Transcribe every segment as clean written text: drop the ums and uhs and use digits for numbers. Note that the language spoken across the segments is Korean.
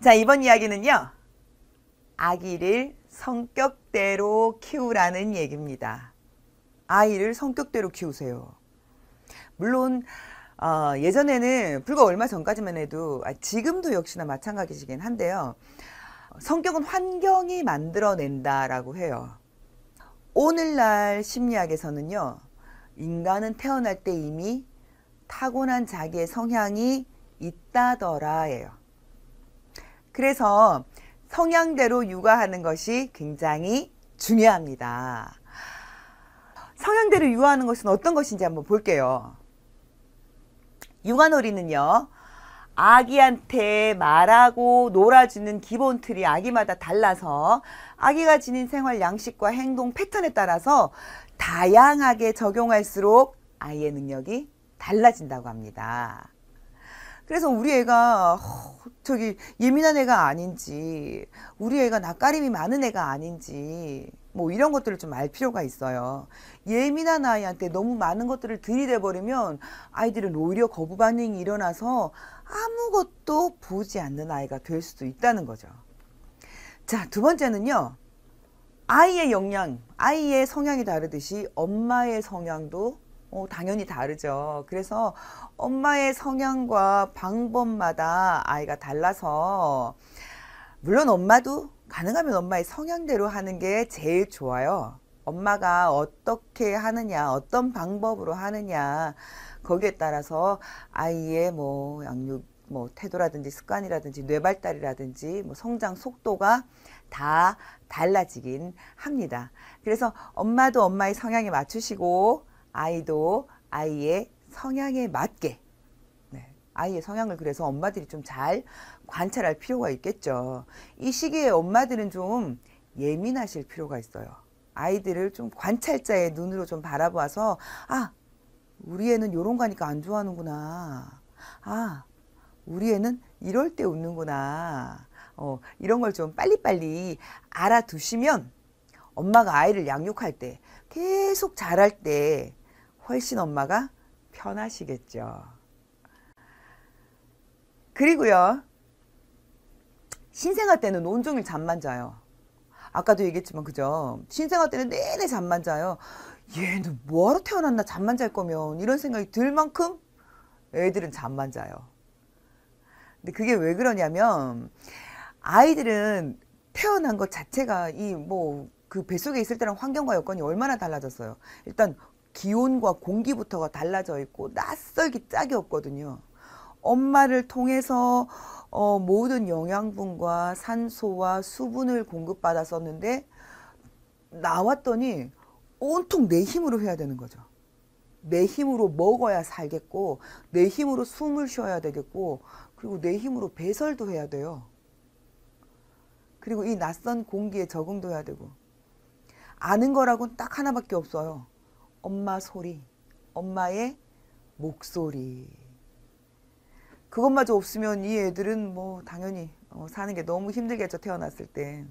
자, 이번 이야기는요, 아기를 성격대로 키우라는 얘기입니다. 아이를 성격대로 키우세요. 물론 예전에는 불과 얼마 전까지만 해도, 지금도 역시나 마찬가지이긴 한데요, 성격은 환경이 만들어낸다라고 해요. 오늘날 심리학에서는요, 인간은 태어날 때 이미 타고난 자기의 성향이 있다더라예요. 그래서 성향대로 육아하는 것이 굉장히 중요합니다. 성향대로 육아하는 것은 어떤 것인지 한번 볼게요. 육아놀이는요, 아기한테 말하고 놀아주는 기본 틀이 아기마다 달라서 아기가 지닌 생활 양식과 행동 패턴에 따라서 다양하게 적용할수록 아이의 능력이 달라진다고 합니다. 그래서 우리 애가 저기 예민한 애가 아닌지, 우리 애가 낯가림이 많은 애가 아닌지, 뭐 이런 것들을 좀 알 필요가 있어요. 예민한 아이한테 너무 많은 것들을 들이대 버리면 아이들은 오히려 거부 반응이 일어나서 아무것도 보지 않는 아이가 될 수도 있다는 거죠. 자, 두 번째는요, 아이의 역량, 아이의 성향이 다르듯이 엄마의 성향도 당연히 다르죠. 그래서 엄마의 성향과 방법마다 아이가 달라서, 물론 엄마도 가능하면 엄마의 성향대로 하는 게 제일 좋아요. 엄마가 어떻게 하느냐, 어떤 방법으로 하느냐, 거기에 따라서 아이의 양육, 태도라든지 습관이라든지 뇌발달이라든지 성장 속도가 다 달라지긴 합니다. 그래서 엄마도 엄마의 성향에 맞추시고 아이도 아이의 성향에 맞게, 아이의 성향을 그래서 엄마들이 좀 잘 관찰할 필요가 있겠죠. 이 시기에 엄마들은 좀 예민하실 필요가 있어요. 아이들을 좀 관찰자의 눈으로 좀 바라봐서, 우리 애는 요런 거 하니까 안 좋아하는구나. 우리 애는 이럴 때 웃는구나. 이런 걸 좀 빨리빨리 알아두시면 엄마가 아이를 양육할 때, 계속 자랄 때 훨씬 엄마가 편하시겠죠. 그리고요, 신생아 때는 온종일 잠만 자요. 아까도 얘기했지만 그죠? 신생아 때는 내내 잠만 자요. 얘는 뭐하러 태어났나, 잠만 잘 거면, 이런 생각이 들 만큼 애들은 잠만 자요. 근데 그게 왜 그러냐면, 아이들은 태어난 것 자체가 그 뱃속에 있을 때랑 환경과 여건이 얼마나 달라졌어요. 일단 기온과 공기부터가 달라져 있고 낯설기 짝이 없거든요. 엄마를 통해서 모든 영양분과 산소와 수분을 공급받았었는데, 나왔더니 온통 내 힘으로 해야 되는 거죠. 내 힘으로 먹어야 살겠고, 내 힘으로 숨을 쉬어야 되겠고, 그리고 내 힘으로 배설도 해야 돼요. 그리고 이 낯선 공기에 적응도 해야 되고, 아는 거라고는 딱 하나밖에 없어요. 엄마 소리, 엄마의 목소리. 그것마저 없으면 이 애들은 당연히 사는 게 너무 힘들겠죠, 태어났을 때.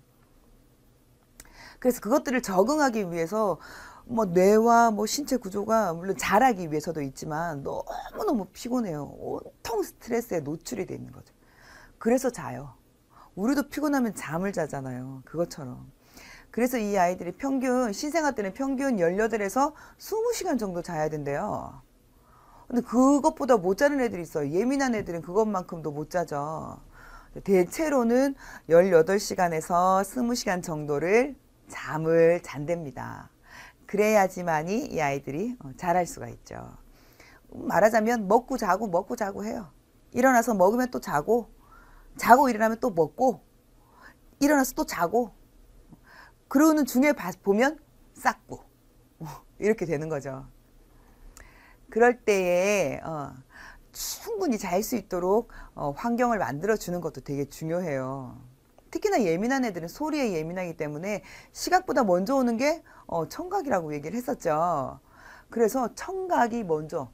그래서 그것들을 적응하기 위해서 뇌와 신체 구조가 물론 자라기 위해서도 있지만 너무너무 피곤해요. 온통 스트레스에 노출이 돼 있는 거죠. 그래서 자요. 우리도 피곤하면 잠을 자잖아요. 그것처럼. 그래서 이 아이들이 신생아 때는 평균 18에서 20시간 정도 자야 된대요. 근데 그것보다 못 자는 애들이 있어요. 예민한 애들은 그것만큼도 못 자죠. 대체로는 18시간에서 20시간 정도를 잠을 잔답니다. 그래야지만이 이 아이들이 자랄 수가 있죠. 말하자면 먹고 자고 해요. 일어나서 먹으면 또 자고 일어나면 또 먹고, 일어나서 또 자고, 그러는 중에 보면 싹고, 이렇게 되는 거죠. 그럴 때에 충분히 잘 수 있도록 환경을 만들어주는 것도 되게 중요해요. 특히나 예민한 애들은 소리에 예민하기 때문에 시각보다 먼저 오는 게 청각이라고 얘기를 했었죠. 그래서 청각이 먼저,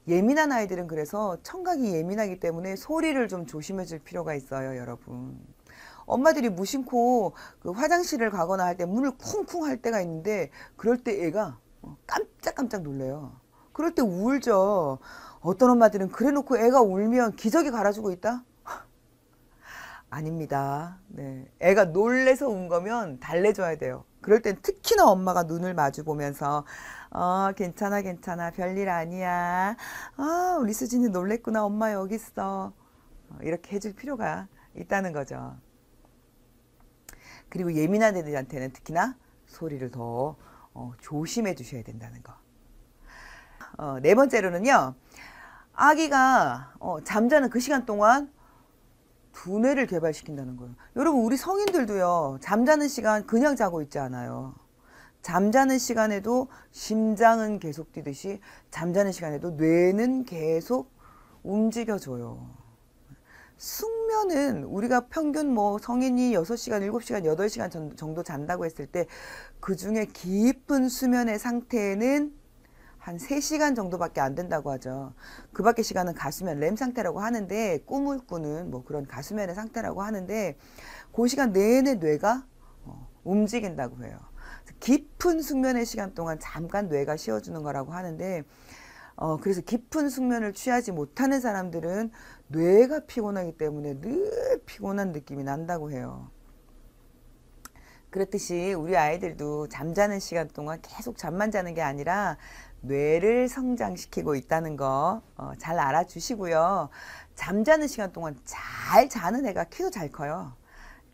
예민한 아이들은 그래서 청각이 예민하기 때문에 소리를 좀 조심해 줄 필요가 있어요, 여러분. 엄마들이 무심코 그 화장실을 가거나 할 때 문을 쿵쿵 할 때가 있는데, 그럴 때 애가 깜짝깜짝 놀래요. 그럴 때 울죠. 어떤 엄마들은 그래 놓고 애가 울면 기저귀 갈아주고 있다? 아닙니다. 네. 애가 놀래서 운 거면 달래줘야 돼요. 그럴 땐 특히나 엄마가 눈을 마주 보면서 괜찮아 괜찮아 별일 아니야. 우리 수진이 놀랬구나. 엄마 여기 있어. 이렇게 해줄 필요가 있다는 거죠. 그리고 예민한 애들한테는 특히나 소리를 더 조심해 주셔야 된다는 거. 네 번째로는요. 아기가 잠자는 그 시간 동안 두뇌를 개발시킨다는 거예요. 여러분 우리 성인들도요. 잠자는 시간 그냥 자고 있지 않아요. 잠자는 시간에도 심장은 계속 뛰듯이 잠자는 시간에도 뇌는 계속 움직여줘요. 숙면은 우리가 평균 뭐 성인이 6시간, 7시간, 8시간 정도 잔다고 했을 때 그 중에 깊은 수면의 상태는 한 3시간 정도밖에 안 된다고 하죠. 그 밖의 시간은 가수면 렘 상태라고 하는데 꿈을 꾸는 뭐 그런 가수면의 상태라고 하는데 그 시간 내내 뇌가 움직인다고 해요. 깊은 숙면의 시간 동안 잠깐 뇌가 쉬어주는 거라고 하는데 그래서 깊은 숙면을 취하지 못하는 사람들은 뇌가 피곤하기 때문에 늘 피곤한 느낌이 난다고 해요. 그렇듯이 우리 아이들도 잠자는 시간 동안 계속 잠만 자는 게 아니라 뇌를 성장시키고 있다는 거 잘 알아주시고요. 잠자는 시간 동안 잘 자는 애가 키도 잘 커요.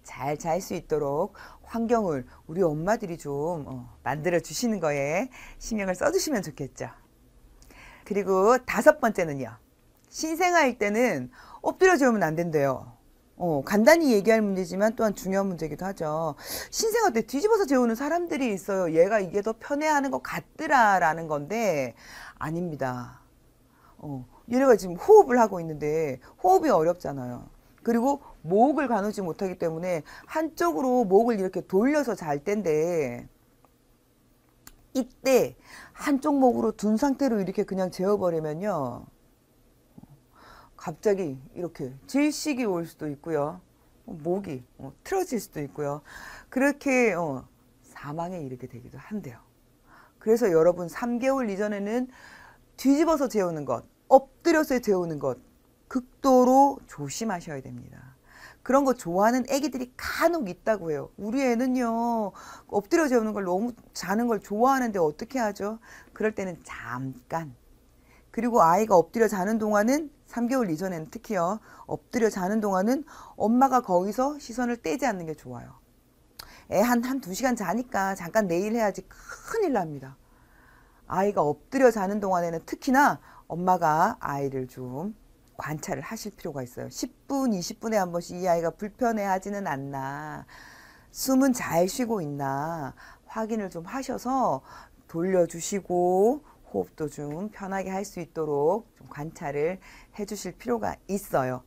잘 잘 수 있도록 환경을 우리 엄마들이 좀 만들어 주시는 거에 신경을 써주시면 좋겠죠. 그리고 5번째는요. 신생아일 때는 엎드려 재우면 안 된대요. 간단히 얘기할 문제지만 또한 중요한 문제이기도 하죠. 신생아 때 뒤집어서 재우는 사람들이 있어요. 얘가 이게 더 편해하는 것 같더라 라는 건데 아닙니다. 얘네가 지금 호흡을 하고 있는데 호흡이 어렵잖아요. 그리고 목을 가누지 못하기 때문에 한쪽으로 목을 이렇게 돌려서 잘 텐데 이때 한쪽 목으로 둔 상태로 이렇게 그냥 재워버리면요. 갑자기 이렇게 질식이 올 수도 있고요. 목이 틀어질 수도 있고요. 그렇게 사망에 이르게 되기도 한대요. 그래서 여러분 3개월 이전에는 뒤집어서 재우는 것, 엎드려서 재우는 것 극도로 조심하셔야 됩니다. 그런 거 좋아하는 애기들이 간혹 있다고 해요. 우리 애는요 엎드려 재우는 걸 너무 자는 걸 좋아하는데 어떻게 하죠? 그럴 때는 잠깐, 그리고 아이가 엎드려 자는 동안은 3개월 이전에는 특히요 엎드려 자는 동안은 엄마가 거기서 시선을 떼지 않는 게 좋아요. 애 한 2시간 자니까 잠깐 내일 해야지 큰일 납니다. 아이가 엎드려 자는 동안에는 특히나 엄마가 아이를 좀 관찰을 하실 필요가 있어요. 10분, 20분에 한 번씩 이 아이가 불편해하지는 않나, 숨은 잘 쉬고 있나 확인을 좀 하셔서 돌려주시고 호흡도 좀 편하게 할 수 있도록 좀 관찰을 해 주실 필요가 있어요.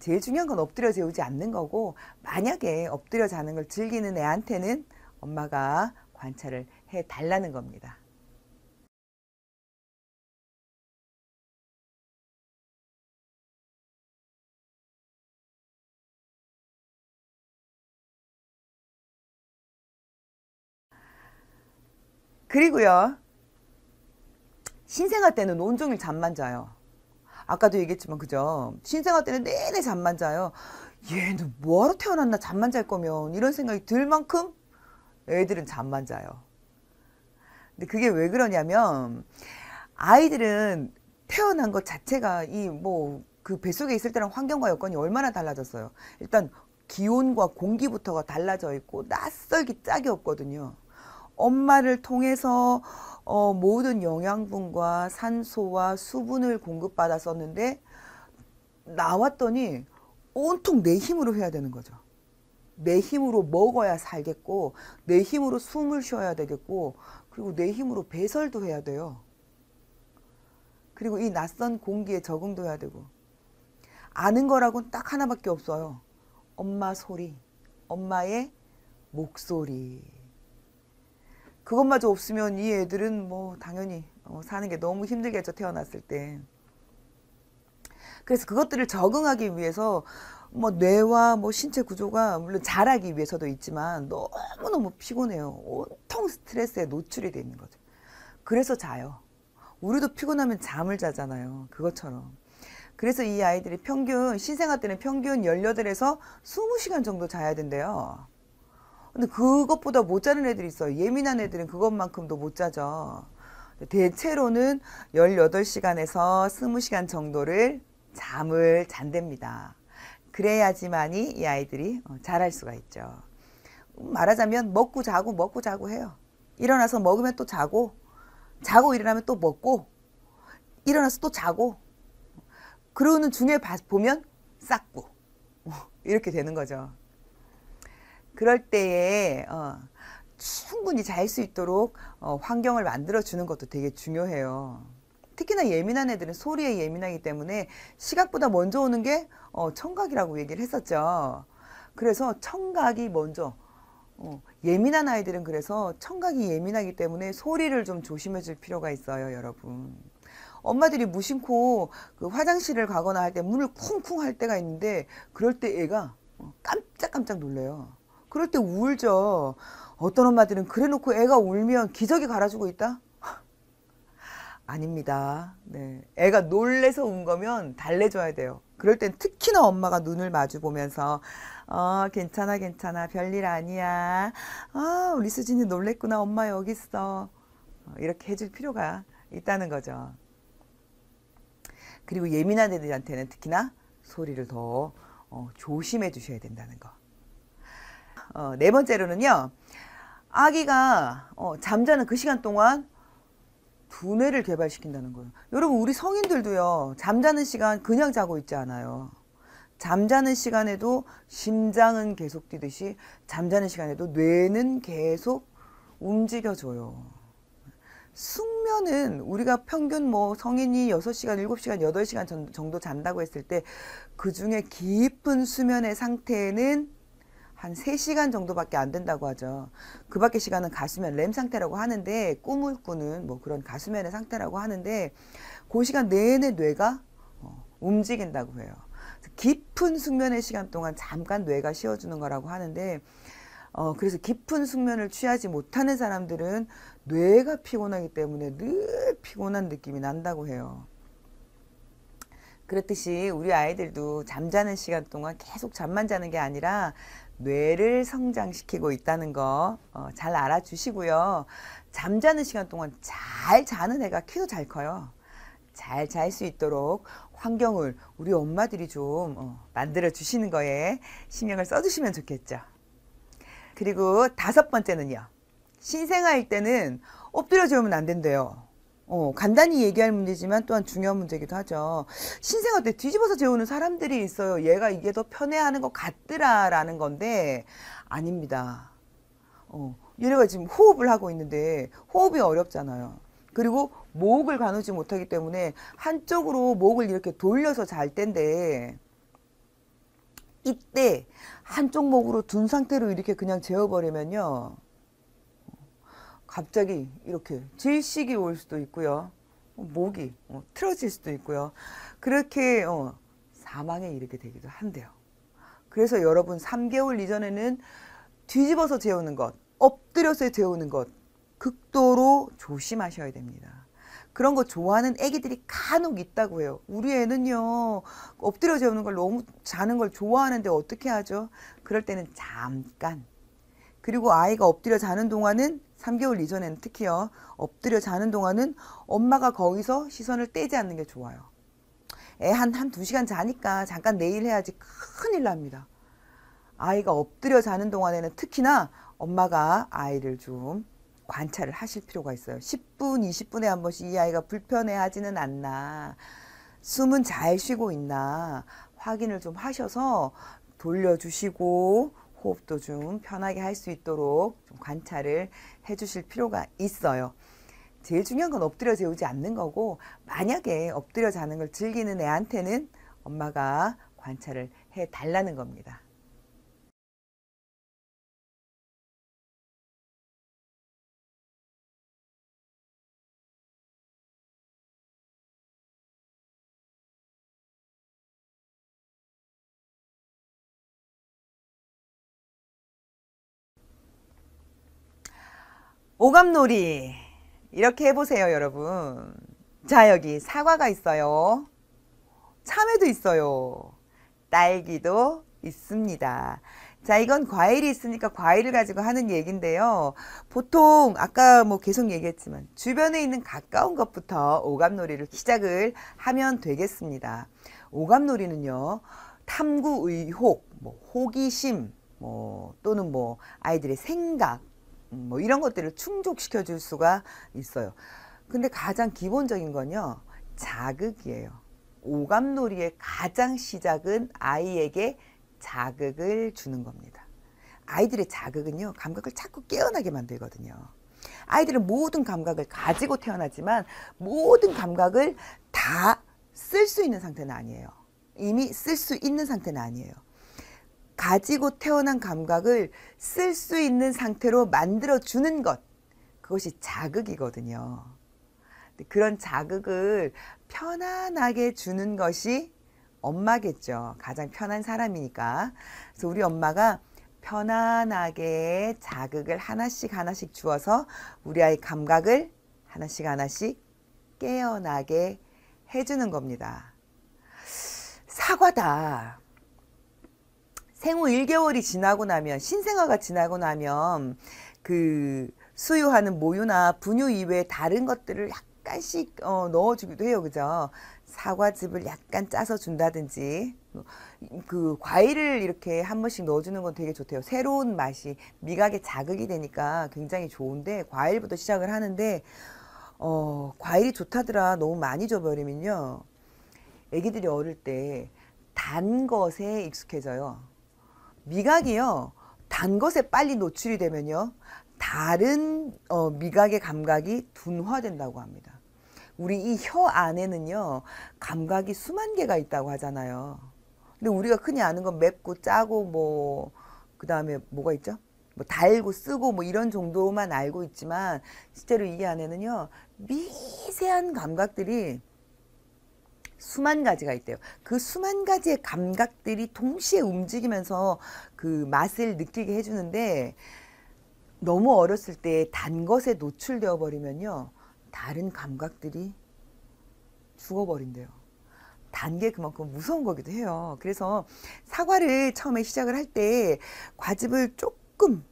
제일 중요한 건 엎드려 재우지 않는 거고, 만약에 엎드려 자는 걸 즐기는 애한테는 엄마가 관찰을 해 달라는 겁니다. 그리고요, 신생아 때는 온종일 잠만 자요. 아까도 얘기했지만 그죠? 신생아 때는 내내 잠만 자요. 얘는 뭐하러 태어났나 잠만 잘 거면, 이런 생각이 들 만큼 애들은 잠만 자요. 근데 그게 왜 그러냐면 아이들은 태어난 것 자체가 이 뭐 그 뱃속에 있을 때랑 환경과 여건이 얼마나 달라졌어요. 일단 기온과 공기부터가 달라져 있고 낯설기 짝이 없거든요. 엄마를 통해서 모든 영양분과 산소와 수분을 공급받았었는데 나왔더니 온통 내 힘으로 해야 되는 거죠. 내 힘으로 먹어야 살겠고, 내 힘으로 숨을 쉬어야 되겠고, 그리고 내 힘으로 배설도 해야 돼요. 그리고 이 낯선 공기에 적응도 해야 되고, 아는 거라고는 딱 하나밖에 없어요. 엄마 소리, 엄마의 목소리. 그것마저 없으면 이 애들은 뭐 당연히 사는 게 너무 힘들겠죠, 태어났을 때. 그래서 그것들을 적응하기 위해서 뭐 뇌와 뭐 신체 구조가 물론 자라기 위해서도 있지만 너무너무 피곤해요. 온통 스트레스에 노출이 돼 있는 거죠. 그래서 자요. 우리도 피곤하면 잠을 자잖아요. 그것처럼. 그래서 이 아이들이 평균 신생아 때는 평균 18에서 20시간 정도 자야 된대요. 근데 그것보다 못 자는 애들이 있어요. 예민한 애들은 그것만큼도 못 자죠. 대체로는 18시간에서 20시간 정도를 잠을 잔답니다. 그래야지만이 이 아이들이 자랄 수가 있죠. 말하자면 먹고 자고 해요. 일어나서 먹으면 또 자고 일어나면 또 먹고 일어나서 또 자고 그러는 중에 보면 쌌고 이렇게 되는 거죠. 그럴 때에 충분히 잘 수 있도록 환경을 만들어 주는 것도 되게 중요해요. 특히나 예민한 애들은 소리에 예민하기 때문에 시각보다 먼저 오는 게 청각이라고 얘기를 했었죠. 그래서 청각이 먼저 예민한 아이들은 그래서 청각이 예민하기 때문에 소리를 좀 조심해 줄 필요가 있어요, 여러분. 엄마들이 무심코 그 화장실을 가거나 할 때 문을 쿵쿵 할 때가 있는데 그럴 때 애가 깜짝깜짝 놀래요. 그럴 때 울죠. 어떤 엄마들은 그래 놓고 애가 울면 기저귀 갈아주고 있다? 아닙니다. 네. 애가 놀래서 운 거면 달래줘야 돼요. 그럴 땐 특히나 엄마가 눈을 마주 보면서 괜찮아 괜찮아 별일 아니야. 우리 수진이 놀랬구나. 엄마 여기 있어. 이렇게 해줄 필요가 있다는 거죠. 그리고 예민한 애들한테는 특히나 소리를 더 조심해 주셔야 된다는 거. 네 번째로는요. 아기가 잠자는 그 시간 동안 두뇌를 개발시킨다는 거예요. 여러분 우리 성인들도요. 잠자는 시간 그냥 자고 있지 않아요. 잠자는 시간에도 심장은 계속 뛰듯이 잠자는 시간에도 뇌는 계속 움직여줘요. 숙면은 우리가 평균 뭐 성인이 6시간, 7시간, 8시간 정도 잔다고 했을 때 그 중에 깊은 수면의 상태는 한 3시간 정도밖에 안 된다고 하죠. 그 밖의 시간은 가수면 렘 상태라고 하는데 꿈을 꾸는 뭐 그런 가수면의 상태라고 하는데 그 시간 내내 뇌가 움직인다고 해요. 깊은 숙면의 시간 동안 잠깐 뇌가 쉬어주는 거라고 하는데 그래서 깊은 숙면을 취하지 못하는 사람들은 뇌가 피곤하기 때문에 늘 피곤한 느낌이 난다고 해요. 그렇듯이 우리 아이들도 잠자는 시간 동안 계속 잠만 자는 게 아니라 뇌를 성장시키고 있다는 거 잘 알아주시고요. 잠자는 시간 동안 잘 자는 애가 키도 잘 커요. 잘 잘 수 있도록 환경을 우리 엄마들이 좀 만들어 주시는 거에 신경을 써주시면 좋겠죠. 그리고 5번째는요. 신생아일 때는 엎드려 재우면 안 된대요. 간단히 얘기할 문제지만 또한 중요한 문제이기도 하죠. 신생아 때 뒤집어서 재우는 사람들이 있어요. 얘가 이게 더 편해하는 것 같더라 라는 건데 아닙니다. 얘네가 지금 호흡을 하고 있는데 호흡이 어렵잖아요. 그리고 목을 가누지 못하기 때문에 한쪽으로 목을 이렇게 돌려서 잘 텐데 이때 한쪽 목으로 둔 상태로 이렇게 그냥 재워버리면요. 갑자기 이렇게 질식이 올 수도 있고요. 목이 틀어질 수도 있고요. 그렇게 사망에 이르게 되기도 한대요. 그래서 여러분 3개월 이전에는 뒤집어서 재우는 것, 엎드려서 재우는 것 극도로 조심하셔야 됩니다. 그런 거 좋아하는 애기들이 간혹 있다고 해요. 우리 애는요 엎드려 재우는 걸 너무 자는 걸 좋아하는데 어떻게 하죠? 그럴 때는 잠깐. 그리고 아이가 엎드려 자는 동안은 3개월 이전에는 특히요. 엎드려 자는 동안은 엄마가 거기서 시선을 떼지 않는 게 좋아요. 애 한 2시간 자니까 잠깐 내일 해야지 큰일 납니다. 아이가 엎드려 자는 동안에는 특히나 엄마가 아이를 좀 관찰을 하실 필요가 있어요. 10분, 20분에 한 번씩 이 아이가 불편해하지는 않나, 숨은 잘 쉬고 있나 확인을 좀 하셔서 돌려주시고 호흡도 좀 편하게 할 수 있도록 좀 관찰을 해 주실 필요가 있어요. 제일 중요한 건 엎드려 재우지 않는 거고 만약에 엎드려 자는 걸 즐기는 애한테는 엄마가 관찰을 해 달라는 겁니다. 오감놀이 이렇게 해보세요, 여러분. 자, 여기 사과가 있어요. 참외도 있어요. 딸기도 있습니다. 자, 이건 과일이 있으니까 과일을 가지고 하는 얘기인데요. 보통 아까 뭐 계속 얘기했지만 주변에 있는 가까운 것부터 오감놀이를 시작을 하면 되겠습니다. 오감놀이는요, 탐구 의혹, 뭐 호기심, 뭐 또는 뭐 아이들의 생각, 뭐 이런 것들을 충족시켜 줄 수가 있어요. 근데 가장 기본적인 건요, 자극이에요. 오감놀이의 가장 시작은 아이에게 자극을 주는 겁니다. 아이들의 자극은요, 감각을 자꾸 깨어나게 만들거든요. 아이들은 모든 감각을 가지고 태어나지만 모든 감각을 다 쓸 수 있는 상태는 아니에요. 이미 쓸 수 있는 상태는 아니에요. 가지고 태어난 감각을 쓸 수 있는 상태로 만들어주는 것, 그것이 자극이거든요. 그런 자극을 편안하게 주는 것이 엄마겠죠. 가장 편한 사람이니까. 그래서 우리 엄마가 편안하게 자극을 하나씩 하나씩 주어서 우리 아이 감각을 하나씩 하나씩 깨어나게 해주는 겁니다. 사과다. 생후 1개월이 지나고 나면, 신생아가 지나고 나면 그 수유하는 모유나 분유 이외에 다른 것들을 약간씩 넣어주기도 해요. 그죠? 사과즙을 약간 짜서 준다든지, 그 과일을 이렇게 한 번씩 넣어주는 건 되게 좋대요. 새로운 맛이 미각에 자극이 되니까 굉장히 좋은데, 과일부터 시작을 하는데 과일이 좋다더라 너무 많이 줘버리면요, 애기들이 어릴 때 단 것에 익숙해져요. 미각이요, 단 것에 빨리 노출이 되면요, 다른 미각의 감각이 둔화된다고 합니다. 우리 이 혀 안에는요, 감각이 수만 개가 있다고 하잖아요. 근데 우리가 흔히 아는 건 맵고 짜고 뭐 그 다음에 뭐가 있죠? 뭐 달고 쓰고 뭐 이런 정도만 알고 있지만, 실제로 이 안에는요, 미세한 감각들이 수만 가지가 있대요. 그 수만 가지의 감각들이 동시에 움직이면서 그 맛을 느끼게 해주는데, 너무 어렸을 때 단 것에 노출되어 버리면요, 다른 감각들이 죽어버린대요. 단 게 그만큼 무서운 거기도 해요. 그래서 사과를 처음에 시작을 할 때 과즙을 조금,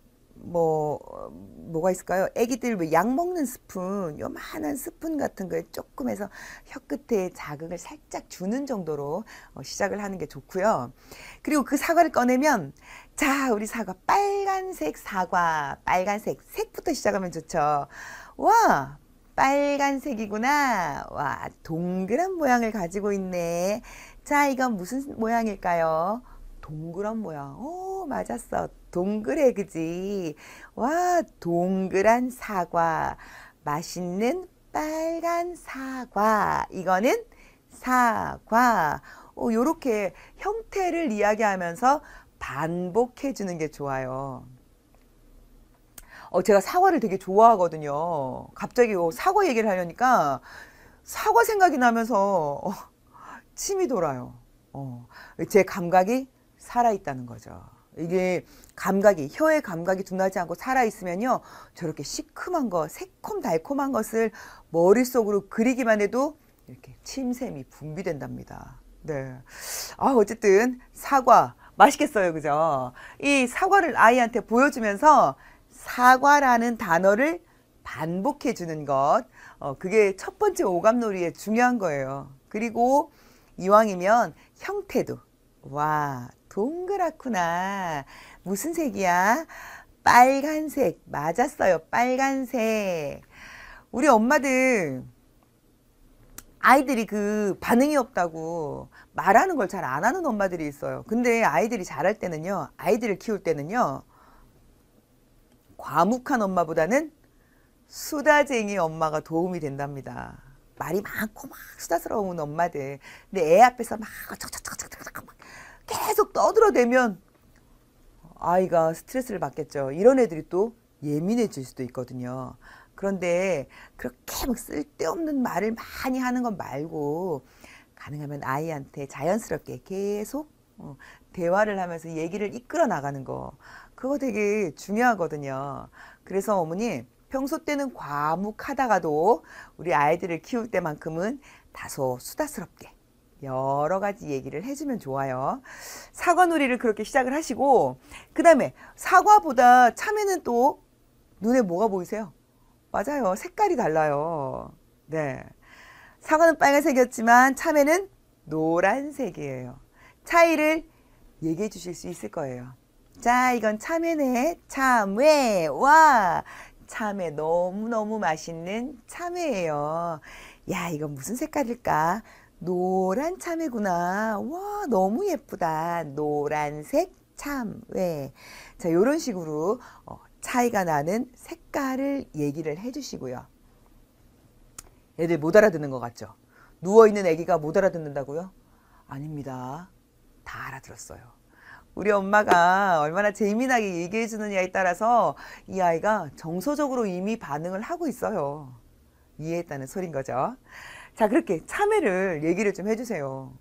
뭐가 있을까요? 애기들 왜 약 먹는 스푼, 요만한 스푼 같은 거에 조금 해서 혀 끝에 자극을 살짝 주는 정도로 시작을 하는 게 좋고요. 그리고 그 사과를 꺼내면, 자, 우리 사과 빨간색 사과, 빨간색 색부터 시작하면 좋죠. 와, 빨간색이구나. 와, 동그란 모양을 가지고 있네. 자, 이건 무슨 모양일까요? 동그란 모양. 오, 맞았어. 동그래, 그지? 와, 동그란 사과. 맛있는 빨간 사과. 이거는 사과. 요렇게 형태를 이야기하면서 반복해 주는 게 좋아요. 제가 사과를 되게 좋아하거든요. 갑자기 사과 얘기를 하려니까 사과 생각이 나면서 침이 돌아요. 제 감각이 살아있다는 거죠. 이게 감각이, 혀의 감각이 둔하지 않고 살아있으면요, 저렇게 시큼한 거, 새콤달콤한 것을 머릿속으로 그리기만 해도 이렇게 침샘이 분비된답니다. 네. 어쨌든 사과 맛있겠어요. 그죠? 이 사과를 아이한테 보여주면서 사과라는 단어를 반복해 주는 것, 그게 첫 번째 오감놀이의 중요한 거예요. 그리고 이왕이면 형태도, 와, 동그랗구나. 무슨 색이야? 빨간색. 맞았어요. 빨간색. 우리 엄마들 아이들이 그 반응이 없다고 말하는 걸 잘 안 하는 엄마들이 있어요. 근데 아이들이 잘할 때는요, 아이들을 키울 때는요, 과묵한 엄마보다는 수다쟁이 엄마가 도움이 된답니다. 말이 많고 막 수다스러운 엄마들. 근데 애 앞에서 막 계속 떠들어대면 아이가 스트레스를 받겠죠. 이런 애들이 또 예민해질 수도 있거든요. 그런데 그렇게 막 쓸데없는 말을 많이 하는 건 말고, 가능하면 아이한테 자연스럽게 계속 대화를 하면서 얘기를 이끌어 나가는 거, 그거 되게 중요하거든요. 그래서 어머니, 평소 때는 과묵하다가도 우리 아이들을 키울 때만큼은 다소 수다스럽게, 여러 가지 얘기를 해주면 좋아요. 사과놀이를 그렇게 시작을 하시고, 그 다음에 사과보다 참외는 또 눈에 뭐가 보이세요? 맞아요. 색깔이 달라요. 네. 사과는 빨간색이었지만 참외는 노란색이에요. 차이를 얘기해 주실 수 있을 거예요. 자, 이건 참외네. 참외. 와, 참외 너무너무 맛있는 참외예요. 야, 이건 무슨 색깔일까? 노란 참외구나. 와, 너무 예쁘다. 노란색 참외. 자, 요런 식으로 차이가 나는 색깔을 얘기를 해주시고요. 애들 못 알아듣는 것 같죠? 누워있는 애기가 못 알아듣는다고요? 아닙니다. 다 알아들었어요. 우리 엄마가 얼마나 재미나게 얘기해 주느냐에 따라서 이 아이가 정서적으로 이미 반응을 하고 있어요. 이해했다는 소린 거죠. 자, 그렇게 참외를 얘기를 좀 해주세요.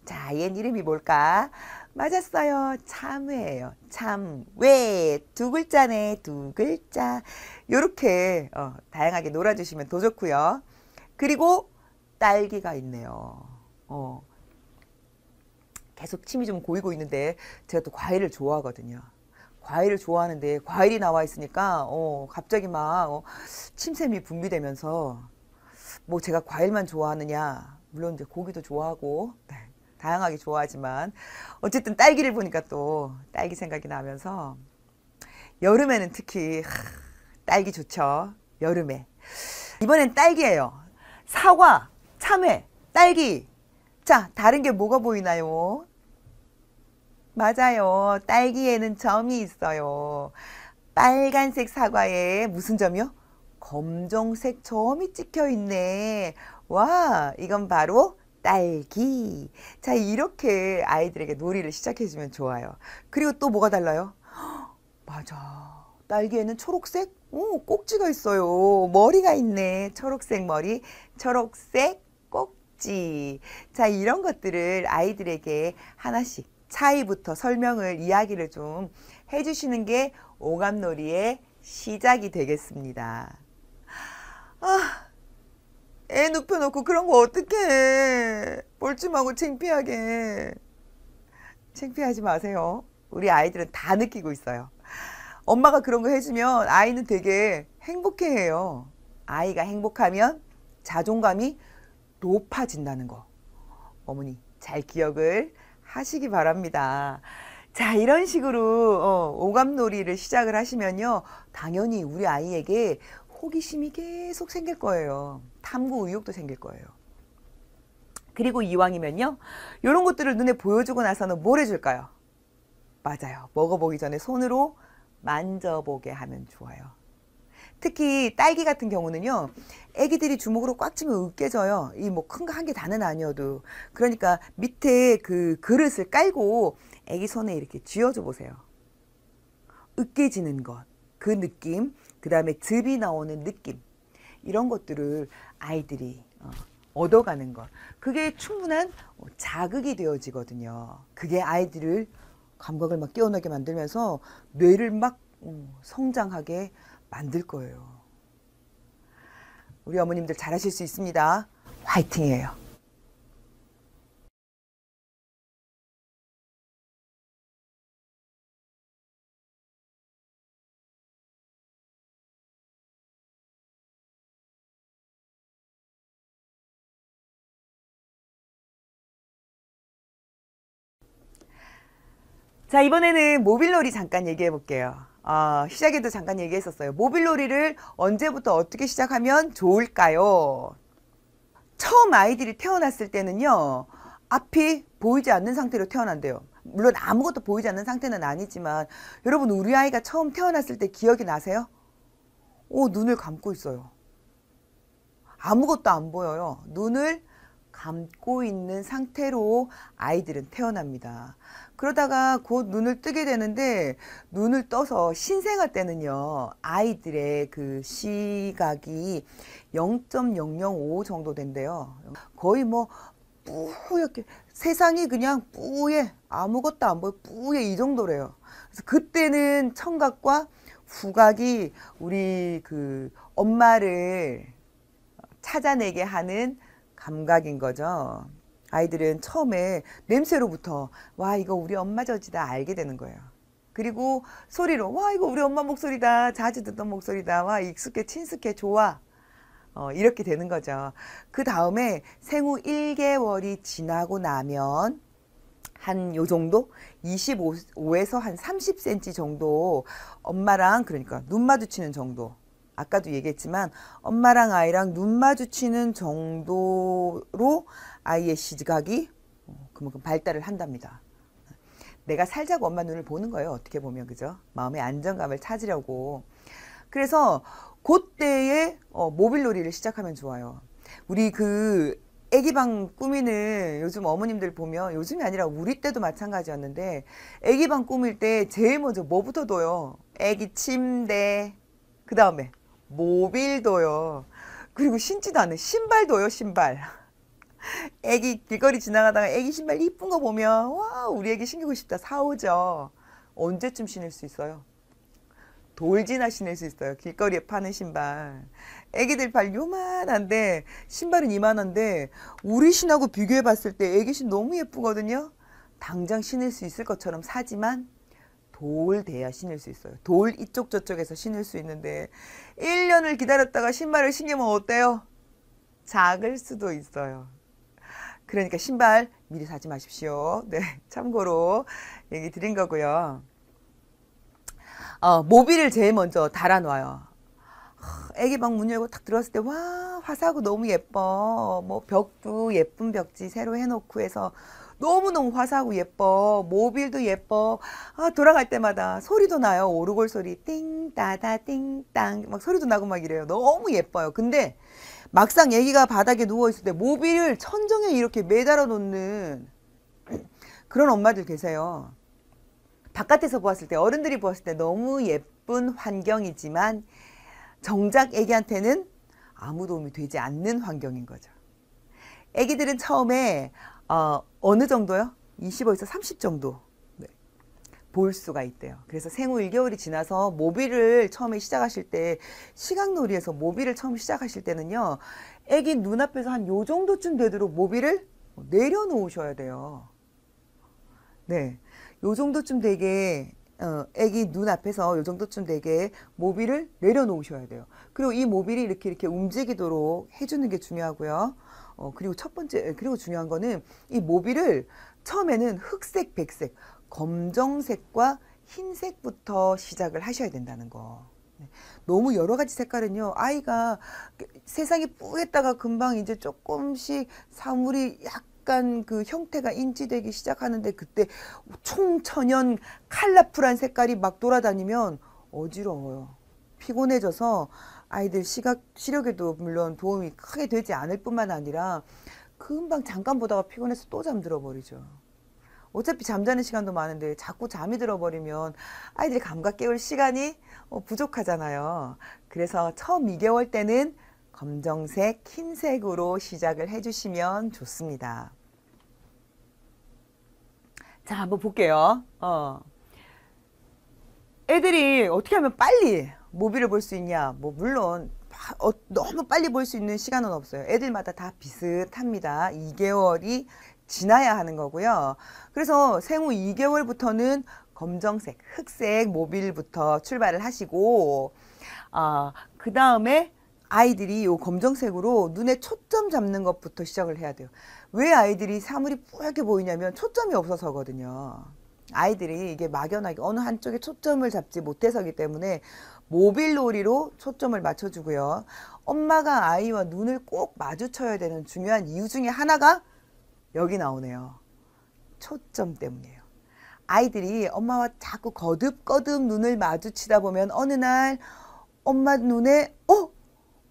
자, 얘 이름이 뭘까? 맞았어요. 참외예요. 참외. 두 글자네. 두 글자. 요렇게 다양하게 놀아주시면 더 좋고요. 그리고 딸기가 있네요. 계속 침이 좀 고이고 있는데 제가 또 과일을 좋아하거든요. 과일을 좋아하는데 과일이 나와 있으니까 갑자기 막 침샘이 분비되면서 뭐 제가 과일만 좋아하느냐, 물론 이제 고기도 좋아하고 네, 다양하게 좋아하지만 어쨌든 딸기를 보니까 또 딸기 생각이 나면서 여름에는 특히 딸기 좋죠. 여름에. 이번엔 딸기예요. 사과, 참외, 딸기. 자, 다른 게 뭐가 보이나요? 맞아요. 딸기에는 점이 있어요. 빨간색 사과에 무슨 점이요? 검정색 점이 찍혀 있네. 와, 이건 바로 딸기. 자, 이렇게 아이들에게 놀이를 시작해주면 좋아요. 그리고 또 뭐가 달라요? 맞아. 딸기에는 초록색? 꼭지가 있어요. 머리가 있네. 초록색 머리, 초록색 꼭지. 자, 이런 것들을 아이들에게 하나씩 차이부터 설명을, 이야기를 좀 해주시는 게 오감놀이의 시작이 되겠습니다. 아, 애 눕혀놓고 그런 거 어떡해. 뻘쭘하고 창피하게. 창피하지 마세요. 우리 아이들은 다 느끼고 있어요. 엄마가 그런 거 해주면 아이는 되게 행복해해요. 아이가 행복하면 자존감이 높아진다는 거. 어머니 잘 기억을 하시기 바랍니다. 자, 이런 식으로 오감놀이를 시작을 하시면요, 당연히 우리 아이에게 호기심이 계속 생길 거예요. 탐구 의욕도 생길 거예요. 그리고 이왕이면요, 이런 것들을 눈에 보여주고 나서는 뭘 해줄까요? 맞아요. 먹어보기 전에 손으로 만져보게 하면 좋아요. 특히 딸기 같은 경우는요, 애기들이 주먹으로 꽉 쥐면 으깨져요. 이 뭐 큰 거 한 개 다는 아니어도. 그러니까 밑에 그 그릇을 깔고 애기 손에 이렇게 쥐어줘 보세요. 으깨지는 것, 그 느낌, 그 다음에 즙이 나오는 느낌, 이런 것들을 아이들이 얻어가는 것, 그게 충분한 자극이 되어지거든요. 그게 아이들을 감각을 막 깨어나게 만들면서 뇌를 막 성장하게 만들 거예요. 우리 어머님들 잘하실 수 있습니다. 화이팅이에요. 자, 이번에는 모빌놀이 잠깐 얘기해 볼게요. 시작에도 잠깐 얘기했었어요. 모빌놀이를 언제부터 어떻게 시작하면 좋을까요? 처음 아이들이 태어났을 때는요, 앞이 보이지 않는 상태로 태어난대요. 물론 아무것도 보이지 않는 상태는 아니지만, 여러분, 우리 아이가 처음 태어났을 때 기억이 나세요? 눈을 감고 있어요. 아무것도 안 보여요. 눈을 감고 있는 상태로 아이들은 태어납니다. 그러다가 곧 눈을 뜨게 되는데, 눈을 떠서 신생아 때는요, 아이들의 그 시각이 0.005 정도 된대요. 거의 뭐 뿌옇게, 세상이 그냥 뿌예, 아무것도 안 보여, 뿌예, 이 정도래요. 그래서 그때는 청각과 후각이 우리 그 엄마를 찾아내게 하는 감각인 거죠. 아이들은 처음에 냄새로부터 와 이거 우리 엄마 젖이다 알게 되는 거예요. 그리고 소리로 와 이거 우리 엄마 목소리다, 자주 듣던 목소리다, 와 익숙해 친숙해 좋아, 이렇게 되는 거죠. 그 다음에 생후 1개월이 지나고 나면 한 요 정도 25에서 한 30cm 정도 엄마랑 그러니까 눈 마주치는 정도, 아까도 얘기했지만 엄마랑 아이랑 눈 마주치는 정도로 아이의 시각이 그만큼 발달을 한답니다. 내가 살자고 엄마 눈을 보는 거예요. 어떻게 보면 그죠? 마음의 안정감을 찾으려고. 그래서 그때에 모빌놀이를 시작하면 좋아요. 우리 그 애기방 꾸미는 요즘 어머님들 보면, 요즘이 아니라 우리 때도 마찬가지였는데 애기방 꾸밀 때 제일 먼저 뭐부터 둬요? 애기 침대, 그 다음에 모빌도요. 그리고 신지도 않은 신발도요. 신발. 애기 길거리 지나가다가 애기 신발 이쁜 거 보면 와 우리 애기 신기고 싶다 사오죠. 언제쯤 신을 수 있어요? 돌지나 신을 수 있어요. 길거리에 파는 신발. 애기들 발 요만한데 신발은 이만한데 우리 신하고 비교해 봤을 때 애기 신 너무 예쁘거든요. 당장 신을 수 있을 것처럼 사지만 돌 돼야 신을 수 있어요. 돌 이쪽 저쪽에서 신을 수 있는데 1년을 기다렸다가 신발을 신으면 어때요? 작을 수도 있어요. 그러니까 신발 미리 사지 마십시오. 네, 참고로 얘기 드린 거고요. 모빌을 제일 먼저 달아놔요. 애기 방 문 열고 딱 들어왔을 때 와 화사하고 너무 예뻐. 뭐 벽도 예쁜 벽지 새로 해놓고 해서 너무너무 화사하고 예뻐. 모빌도 예뻐. 돌아갈 때마다 소리도 나요. 오르골 소리 띵따다 띵땅 막 소리도 나고 막 이래요. 너무 예뻐요. 근데 막상 애기가 바닥에 누워있을 때 모빌을 천정에 이렇게 매달아 놓는 그런 엄마들 계세요. 바깥에서 보았을 때, 어른들이 보았을 때 너무 예쁜 환경이지만 정작 애기한테는 아무 도움이 되지 않는 환경인 거죠. 애기들은 처음에 어느 정도요? 25에서 30 정도 볼 수가 있대요. 그래서 생후 1개월이 지나서 모빌을 처음에 시작하실 때, 시각놀이에서 모빌을 처음 시작하실 때는요, 애기 눈앞에서 한 요 정도쯤 되도록 모빌을 내려놓으셔야 돼요. 네, 요 정도쯤 되게 애기 눈앞에서 요 정도쯤 되게 모빌을 내려놓으셔야 돼요. 그리고 이 모빌이 이렇게 움직이도록 해주는 게 중요하고요. 그리고 첫 번째, 그리고 중요한 거는 이 모빌을 처음에는 흑색, 백색, 검정색과 흰색부터 시작을 하셔야 된다는 거. 너무 여러 가지 색깔은요, 아이가 세상이 뿌했다가 금방 이제 조금씩 사물이 약간 그 형태가 인지되기 시작하는데 그때 총천연 컬러풀한 색깔이 막 돌아다니면 어지러워요. 피곤해져서 아이들 시력에도 물론 도움이 크게 되지 않을 뿐만 아니라 금방 잠깐 보다가 피곤해서 또 잠들어 버리죠. 어차피 잠자는 시간도 많은데 자꾸 잠이 들어버리면 아이들이 감각 깨울 시간이 부족하잖아요. 그래서 처음 2개월 때는 검정색, 흰색으로 시작을 해주시면 좋습니다. 자, 한번 볼게요. 애들이 어떻게 하면 빨리 모빌을 볼 수 있냐? 뭐 물론 너무 빨리 볼 수 있는 시간은 없어요. 애들마다 다 비슷합니다. 2개월이 지나야 하는 거고요. 그래서 생후 2개월부터는 검정색, 흑색 모빌부터 출발을 하시고 그 다음에 아이들이 요 검정색으로 눈에 초점 잡는 것부터 시작을 해야 돼요. 왜 아이들이 사물이 뿌옇게 보이냐면 초점이 없어서거든요. 아이들이 이게 막연하게 어느 한쪽에 초점을 잡지 못해서기 때문에 모빌놀이로 초점을 맞춰주고요. 엄마가 아이와 눈을 꼭 마주쳐야 되는 중요한 이유 중에 하나가 여기 나오네요. 초점 때문이에요. 아이들이 엄마와 자꾸 거듭거듭 눈을 마주치다 보면 어느 날 엄마 눈에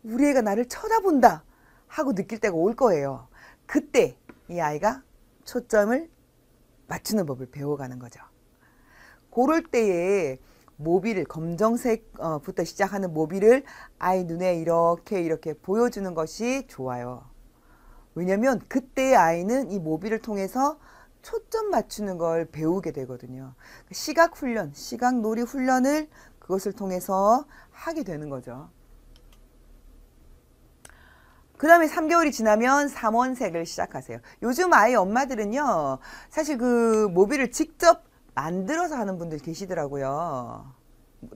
우리 애가 나를 쳐다본다 하고 느낄 때가 올 거예요. 그때 이 아이가 초점을 맞추는 법을 배워가는 거죠. 그럴 때에 모빌을 검정색부터 시작하는 모빌을 아이 눈에 이렇게 보여주는 것이 좋아요. 왜냐면 그때 아이는 이 모빌을 통해서 초점 맞추는 걸 배우게 되거든요. 시각 훈련, 시각 놀이 훈련을 그것을 통해서 하게 되는 거죠. 그 다음에 3개월이 지나면 삼원색을 시작하세요. 요즘 아이 엄마들은요, 사실 그 모비를 직접 만들어서 하는 분들 계시더라고요.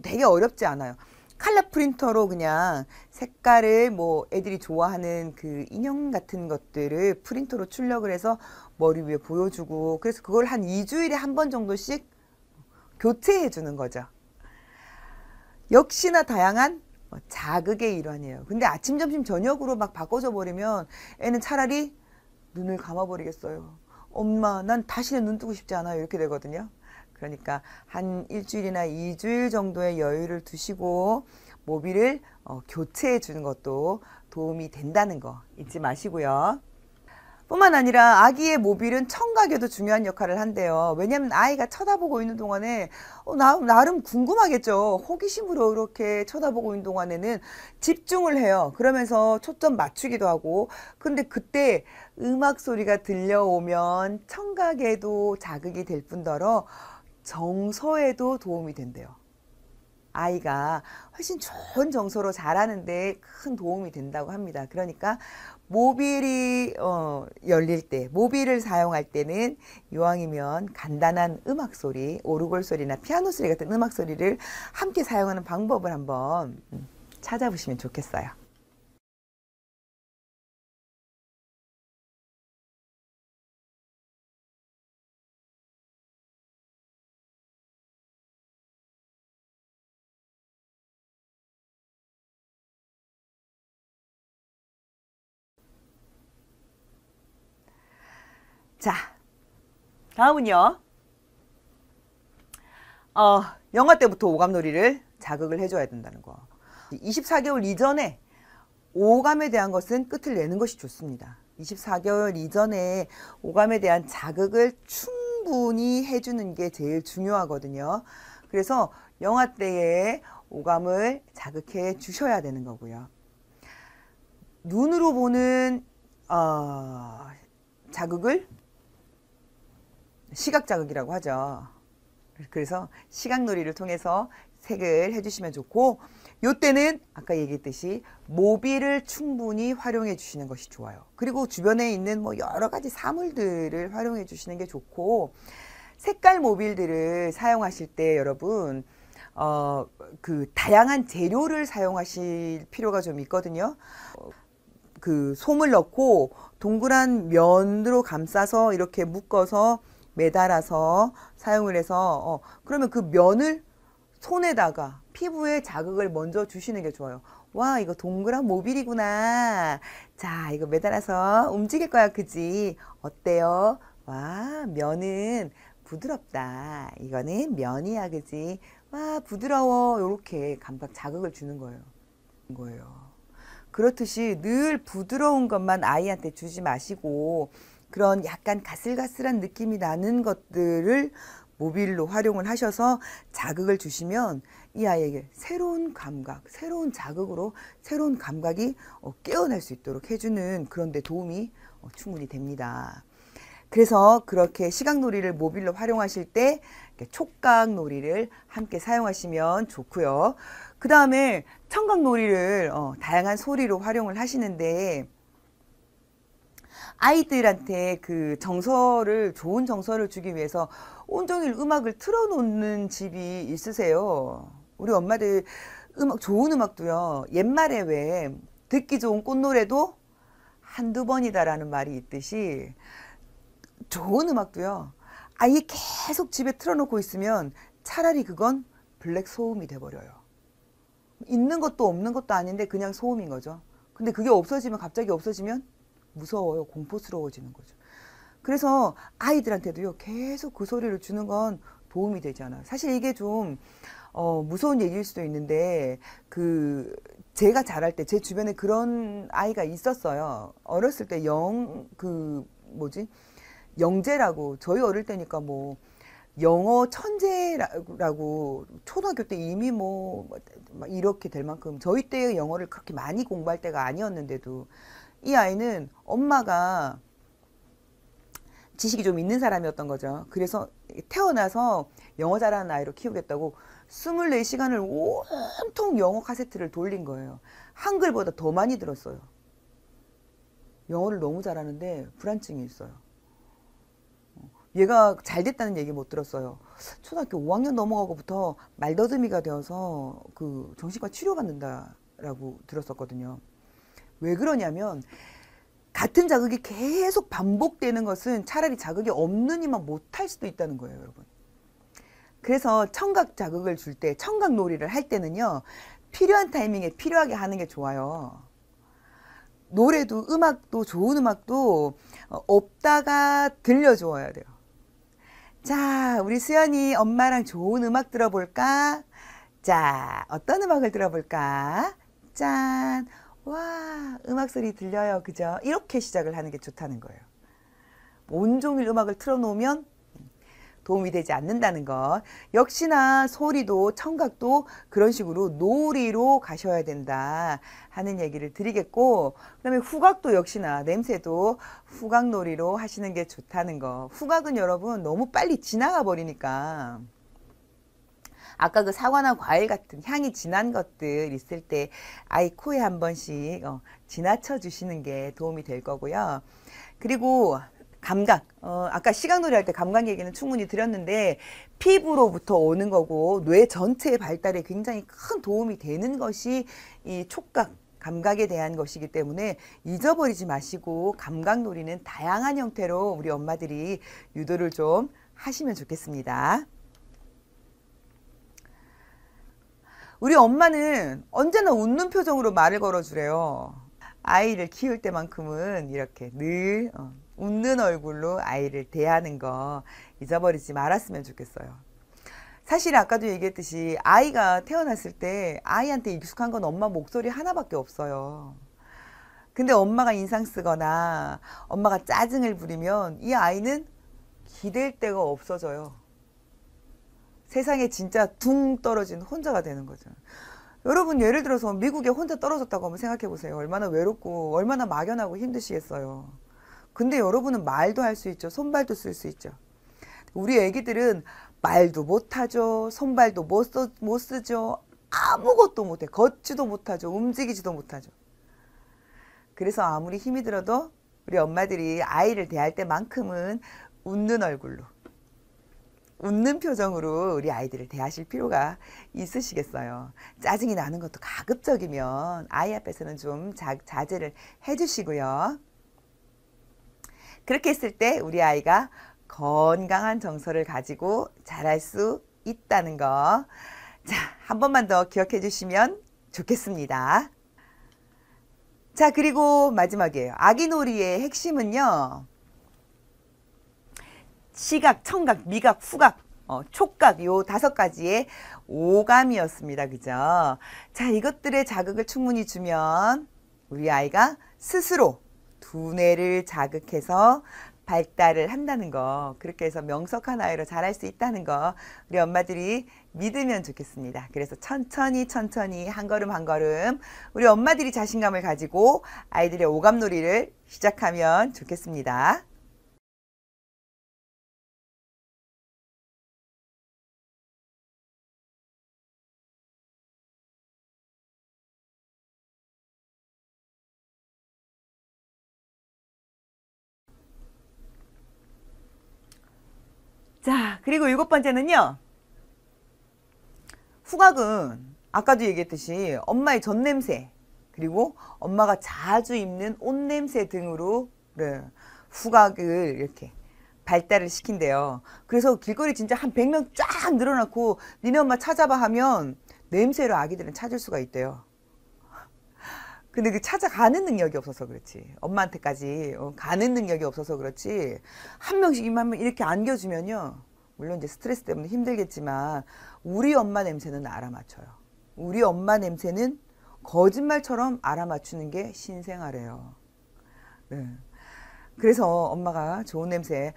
되게 어렵지 않아요. 칼라 프린터로 그냥 색깔을 뭐 애들이 좋아하는 그 인형 같은 것들을 프린터로 출력을 해서 머리 위에 보여주고, 그래서 그걸 한 2주일에 한 번 정도씩 교체해 주는 거죠. 역시나 다양한 자극의 일환이에요. 근데 아침, 점심, 저녁으로 막 바꿔줘 버리면 애는 차라리 눈을 감아버리겠어요. 엄마, 난 다시는 눈 뜨고 싶지 않아요. 이렇게 되거든요. 그러니까 한 일주일이나 2주일 정도의 여유를 두시고 모비를 교체해 주는 것도 도움이 된다는 거 잊지 마시고요. 뿐만 아니라 아기의 모빌은 청각에도 중요한 역할을 한대요. 왜냐하면 아이가 쳐다보고 있는 동안에 나름 궁금하겠죠. 호기심으로 이렇게 쳐다보고 있는 동안에는 집중을 해요. 그러면서 초점 맞추기도 하고. 근데 그때 음악 소리가 들려오면 청각에도 자극이 될 뿐더러 정서에도 도움이 된대요. 아이가 훨씬 좋은 정서로 자라는데 큰 도움이 된다고 합니다. 그러니까 모빌이 열릴 때, 모빌을 사용할 때는 이왕이면 간단한 음악 소리, 오르골 소리나 피아노 소리 같은 음악 소리를 함께 사용하는 방법을 한번 찾아보시면 좋겠어요. 자, 다음은요. 영아 때부터 오감놀이를 자극을 해줘야 된다는 거. 24개월 이전에 오감에 대한 것은 끝을 내는 것이 좋습니다. 24개월 이전에 오감에 대한 자극을 충분히 해주는 게 제일 중요하거든요. 그래서 영아 때에 오감을 자극해 주셔야 되는 거고요. 눈으로 보는 자극을 시각자극이라고 하죠. 그래서 시각놀이를 통해서 색을 해주시면 좋고, 요때는 아까 얘기했듯이 모빌을 충분히 활용해 주시는 것이 좋아요. 그리고 주변에 있는 뭐 여러 가지 사물들을 활용해 주시는 게 좋고, 색깔 모빌들을 사용하실 때 여러분 그 다양한 재료를 사용하실 필요가 좀 있거든요. 그 솜을 넣고 동그란 면으로 감싸서 이렇게 묶어서 매달아서 사용을 해서 그러면 그 면을 손에다가 피부에 자극을 먼저 주시는 게 좋아요. 와, 이거 동그란 모빌이구나. 자, 이거 매달아서 움직일 거야, 그지? 어때요? 와, 면은 부드럽다. 이거는 면이야, 그지? 와, 부드러워. 이렇게 감각 자극을 주는 거예요. 그렇듯이 늘 부드러운 것만 아이한테 주지 마시고, 그런 약간 가슬가슬한 느낌이 나는 것들을 모빌로 활용을 하셔서 자극을 주시면 이 아이에게 새로운 감각, 새로운 자극으로 새로운 감각이 깨어날 수 있도록 해주는 그런 데 도움이 충분히 됩니다. 그래서 그렇게 시각놀이를 모빌로 활용하실 때 촉각놀이를 함께 사용하시면 좋고요. 그 다음에 청각놀이를 다양한 소리로 활용을 하시는데, 아이들한테 그 좋은 정서를 주기 위해서 온종일 음악을 틀어놓는 집이 있으세요. 우리 엄마들 좋은 음악도요. 옛말에 왜 듣기 좋은 꽃노래도 한두 번이다라는 말이 있듯이 좋은 음악도요. 아예 계속 집에 틀어놓고 있으면 차라리 그건 블랙 소음이 돼버려요. 있는 것도 없는 것도 아닌데 그냥 소음인 거죠. 근데 그게 갑자기 없어지면 무서워요. 공포스러워지는 거죠. 그래서 아이들한테도요, 계속 그 소리를 주는 건 도움이 되잖아요. 사실 이게 좀 무서운 얘기일 수도 있는데, 제가 자랄 때 제 주변에 그런 아이가 있었어요. 어렸을 때 영재라고, 저희 어릴 때니까 뭐 영어 천재라고 초등학교 때 이미 막 이렇게 될 만큼 저희 때 영어를 그렇게 많이 공부할 때가 아니었는데도 이 아이는 엄마가 지식이 좀 있는 사람이었던 거죠. 그래서 태어나서 영어 잘하는 아이로 키우겠다고 24시간을 온통 영어 카세트를 돌린 거예요. 한글보다 더 많이 들었어요. 영어를 너무 잘하는데 불안증이 있어요. 얘가 잘 됐다는 얘기 못 들었어요. 초등학교 5학년 넘어가고부터 말더듬이가 되어서 그 정신과 치료받는다라고 들었었거든요. 왜 그러냐면 같은 자극이 계속 반복되는 것은 차라리 자극이 없는 이만 못할 수도 있다는 거예요, 여러분. 그래서 청각 자극을 줄 때, 청각 놀이를 할 때는요, 필요한 타이밍에 필요하게 하는 게 좋아요. 노래도, 음악도, 좋은 음악도 없다가 들려줘야 돼요. 자, 우리 수연이 엄마랑 좋은 음악 들어볼까? 자, 어떤 음악을 들어볼까? 짠! 와, 음악 소리 들려요. 그죠? 이렇게 시작을 하는 게 좋다는 거예요. 온종일 음악을 틀어놓으면 도움이 되지 않는다는 것. 역시나 소리도 청각도 그런 식으로 놀이로 가셔야 된다 하는 얘기를 드리겠고, 그 다음에 후각도 역시나 냄새도 후각놀이로 하시는 게 좋다는 거. 후각은 여러분 너무 빨리 지나가 버리니까 아까 그 사과나 과일 같은 향이 진한 것들 있을 때 아이 코에 한 번씩 지나쳐 주시는 게 도움이 될 거고요. 그리고 감각, 아까 시각놀이 할 때 감각 얘기는 충분히 드렸는데 피부로부터 오는 거고 뇌 전체의 발달에 굉장히 큰 도움이 되는 것이 이 촉각, 감각에 대한 것이기 때문에 잊어버리지 마시고 감각놀이는 다양한 형태로 우리 엄마들이 유도를 좀 하시면 좋겠습니다. 우리 엄마는 언제나 웃는 표정으로 말을 걸어주래요. 아이를 키울 때만큼은 이렇게 늘 웃는 얼굴로 아이를 대하는 거 잊어버리지 말았으면 좋겠어요. 사실 아까도 얘기했듯이 아이가 태어났을 때 아이한테 익숙한 건 엄마 목소리 하나밖에 없어요. 근데 엄마가 인상 쓰거나 엄마가 짜증을 부리면 이 아이는 기댈 데가 없어져요. 세상에 진짜 둥 떨어진 혼자가 되는 거죠. 여러분 예를 들어서 미국에 혼자 떨어졌다고 한번 생각해 보세요. 얼마나 외롭고 얼마나 막연하고 힘드시겠어요. 근데 여러분은 말도 할 수 있죠. 손발도 쓸 수 있죠. 우리 애기들은 말도 못하죠. 손발도 못 쓰죠. 아무것도 못해. 걷지도 못하죠. 움직이지도 못하죠. 그래서 아무리 힘이 들어도 우리 엄마들이 아이를 대할 때만큼은 웃는 얼굴로 웃는 표정으로 우리 아이들을 대하실 필요가 있으시겠어요. 짜증이 나는 것도 가급적이면 아이 앞에서는 좀 자제를 해주시고요. 그렇게 했을 때 우리 아이가 건강한 정서를 가지고 자랄 수 있다는 거. 자, 한 번만 더 기억해 주시면 좋겠습니다. 자, 그리고 마지막이에요. 아기놀이의 핵심은요. 시각, 청각, 미각, 후각, 촉각 요 5가지의 오감이었습니다. 그죠? 자, 이것들의 자극을 충분히 주면 우리 아이가 스스로 두뇌를 자극해서 발달을 한다는 거, 그렇게 해서 명석한 아이로 자랄 수 있다는 거 우리 엄마들이 믿으면 좋겠습니다. 그래서 천천히 한 걸음 한 걸음 우리 엄마들이 자신감을 가지고 아이들의 오감놀이를 시작하면 좋겠습니다. 자, 그리고 7번째는요. 후각은 아까도 얘기했듯이 엄마의 젖냄새, 그리고 엄마가 자주 입는 옷냄새 등으로 후각을 이렇게 발달을 시킨대요. 그래서 길거리 진짜 한 100명 쫙 늘어놓고 니네 엄마 찾아봐 하면 냄새로 아기들은 찾을 수가 있대요. 근데 그 찾아가는 능력이 없어서 그렇지. 엄마한테까지 가는 능력이 없어서 그렇지. 한 명씩 입만 이렇게 안겨주면요. 물론 이제 스트레스 때문에 힘들겠지만 우리 엄마 냄새는 알아맞혀요. 우리 엄마 냄새는 거짓말처럼 알아맞추는 게 신생아래요. 네. 그래서 엄마가 좋은 냄새,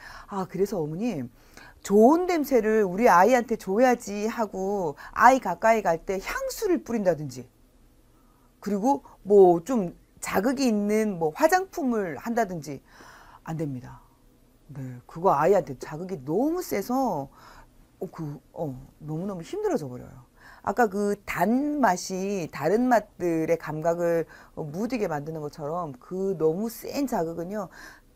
그래서 어머님 좋은 냄새를 우리 아이한테 줘야지 하고 아이 가까이 갈 때 향수를 뿌린다든지, 그리고 뭐 좀 자극이 있는 뭐 화장품을 한다든지 안 됩니다. 네, 그거 아이한테 자극이 너무 세서 너무너무 힘들어져 버려요. 아까 그 단맛이 다른 맛들의 감각을 무디게 만드는 것처럼 그 너무 센 자극은요,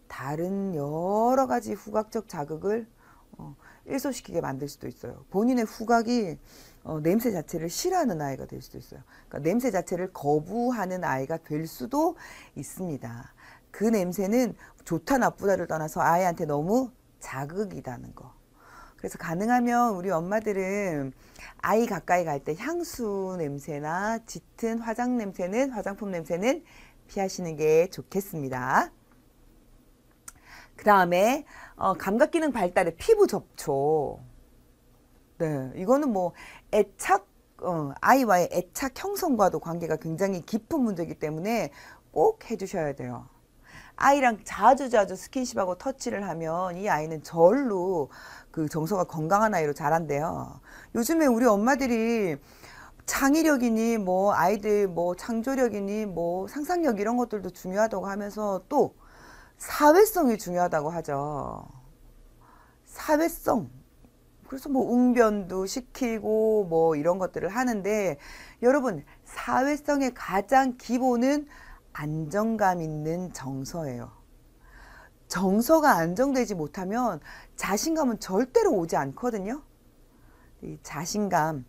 다른 여러 가지 후각적 자극을 일소시키게 만들 수도 있어요. 본인의 후각이 냄새 자체를 싫어하는 아이가 될 수도 있어요. 그러니까 냄새 자체를 거부하는 아이가 될 수도 있습니다. 그 냄새는 좋다 나쁘다를 떠나서 아이한테 너무 자극이라는 거. 그래서 가능하면 우리 엄마들은 아이 가까이 갈 때 향수 냄새나 짙은 화장품 냄새는 피하시는 게 좋겠습니다. 그 다음에 감각 기능 발달의 피부 접촉. 네, 이거는 뭐 아이와의 애착 형성과도 관계가 굉장히 깊은 문제이기 때문에 꼭 해주셔야 돼요. 아이랑 자주 스킨십하고 터치를 하면 이 아이는 절로 그 정서가 건강한 아이로 자란대요. 요즘에 우리 엄마들이 창의력이니 뭐 아이들 뭐 창조력이니 뭐 상상력 이런 것들도 중요하다고 하면서 또 사회성이 중요하다고 하죠. 사회성. 그래서 뭐 웅변도 시키고 뭐 이런 것들을 하는데, 여러분 사회성의 가장 기본은 안정감 있는 정서예요. 정서가 안정되지 못하면 자신감은 절대로 오지 않거든요. 이 자신감,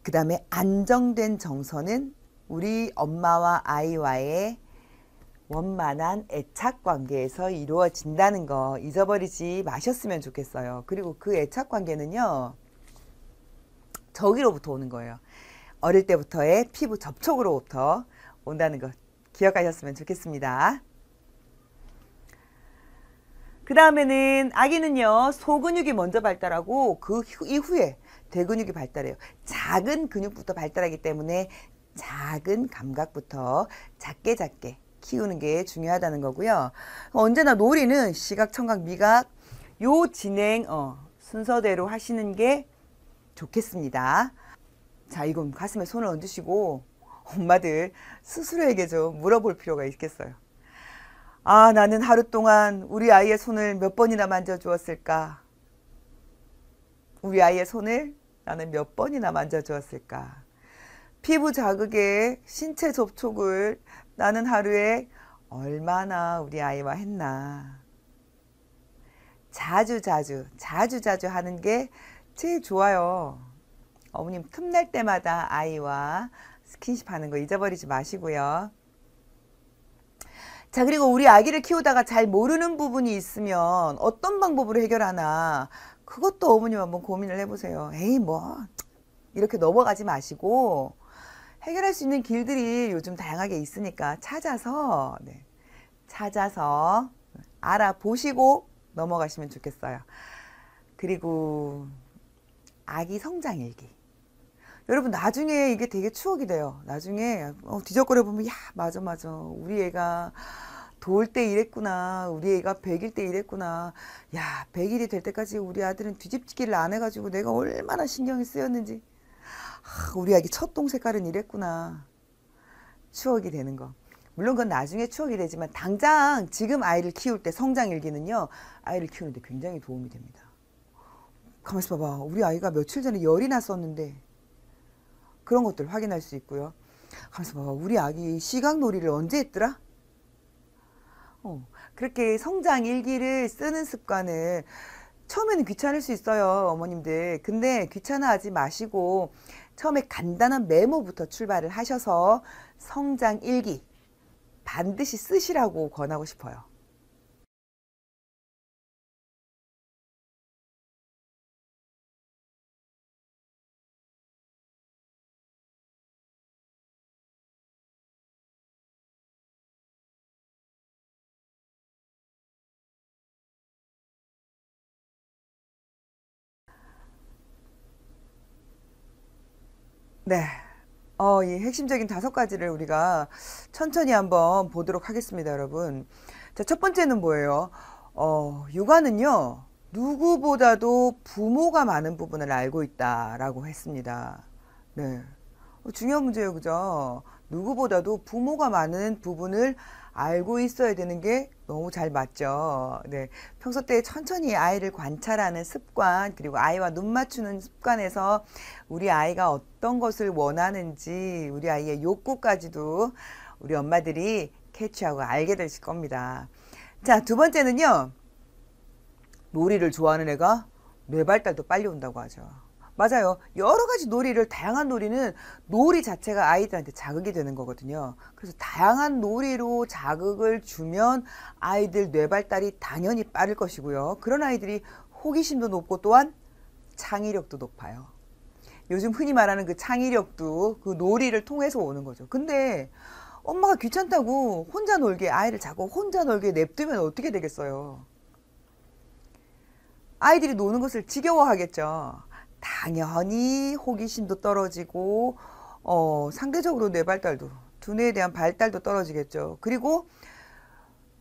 그 다음에 안정된 정서는 우리 엄마와 아이와의 원만한 애착 관계에서 이루어진다는 거 잊어버리지 마셨으면 좋겠어요. 그리고 그 애착 관계는요, 저기로부터 오는 거예요. 어릴 때부터의 피부 접촉으로부터 온다는 거 기억하셨으면 좋겠습니다. 그 다음에는 아기는요, 소근육이 먼저 발달하고 그 이후에 대근육이 발달해요. 작은 근육부터 발달하기 때문에 작은 감각부터 작게 키우는 게 중요하다는 거고요. 언제나 놀이는 시각, 청각, 미각 요 진행 순서대로 하시는 게 좋겠습니다. 자, 이건 가슴에 손을 얹으시고 엄마들 스스로에게 좀 물어볼 필요가 있겠어요. 아, 나는 하루 동안 우리 아이의 손을 몇 번이나 만져주었을까? 우리 아이의 손을 나는 몇 번이나 만져주었을까? 피부 자극에 신체 접촉을 나는 하루에 얼마나 우리 아이와 했나? 자주 하는 게 제일 좋아요. 어머님 틈날 때마다 아이와 스킨십 하는 거 잊어버리지 마시고요. 자, 그리고 우리 아기를 키우다가 잘 모르는 부분이 있으면 어떤 방법으로 해결하나, 그것도 어머님 한번 고민을 해보세요. 에이 뭐 이렇게 넘어가지 마시고 해결할 수 있는 길들이 요즘 다양하게 있으니까 찾아서 알아보시고 넘어가시면 좋겠어요. 그리고 아기 성장일기. 여러분 나중에 이게 되게 추억이 돼요. 나중에 뒤적거려 보면, 야 맞아 우리 애가 도울 때 이랬구나, 우리 애가 100일 때 이랬구나, 야 100일이 될 때까지 우리 아들은 뒤집기를 안 해가지고 내가 얼마나 신경이 쓰였는지, 우리 아기 첫 똥 색깔은 이랬구나. 추억이 되는 거. 물론 그건 나중에 추억이 되지만 당장 지금 아이를 키울 때 성장일기는요, 아이를 키우는데 굉장히 도움이 됩니다. 가만있어 봐봐, 우리 아이가 며칠 전에 열이 났었는데, 그런 것들 확인할 수 있고요. 가만있어 봐봐, 우리 아기 시각놀이를 언제 했더라? 그렇게 성장일기를 쓰는 습관을, 처음에는 귀찮을 수 있어요, 어머님들. 근데 귀찮아하지 마시고 처음에 간단한 메모부터 출발을 하셔서 성장일기 반드시 쓰시라고 권하고 싶어요. 네. 이 핵심적인 5가지를 우리가 천천히 한번 보도록 하겠습니다, 여러분. 자, 첫 번째는 뭐예요? 육아는요, 누구보다도 부모가 많은 부분을 알고 있다라고 했습니다. 네. 중요한 문제예요, 그죠? 누구보다도 부모가 많은 부분을 알고 있어야 되는 게 너무 잘 맞죠. 네. 평소 때 천천히 아이를 관찰하는 습관, 그리고 아이와 눈 맞추는 습관에서 우리 아이가 어떤 것을 원하는지, 우리 아이의 욕구까지도 우리 엄마들이 캐치하고 알게 되실 겁니다. 자, 두 번째는요. 놀이를 좋아하는 애가 뇌발달도 빨리 온다고 하죠. 맞아요. 여러 가지 놀이를, 다양한 놀이는 놀이 자체가 아이들한테 자극이 되는 거거든요. 그래서 다양한 놀이로 자극을 주면 아이들 뇌발달이 당연히 빠를 것이고요. 그런 아이들이 호기심도 높고 또한 창의력도 높아요. 요즘 흔히 말하는 그 창의력도 그 놀이를 통해서 오는 거죠. 근데 엄마가 귀찮다고 혼자 놀게, 아이를 자꾸 혼자 놀게 냅두면 어떻게 되겠어요? 아이들이 노는 것을 지겨워하겠죠. 당연히 호기심도 떨어지고 상대적으로 뇌발달도, 두뇌에 대한 발달도 떨어지겠죠. 그리고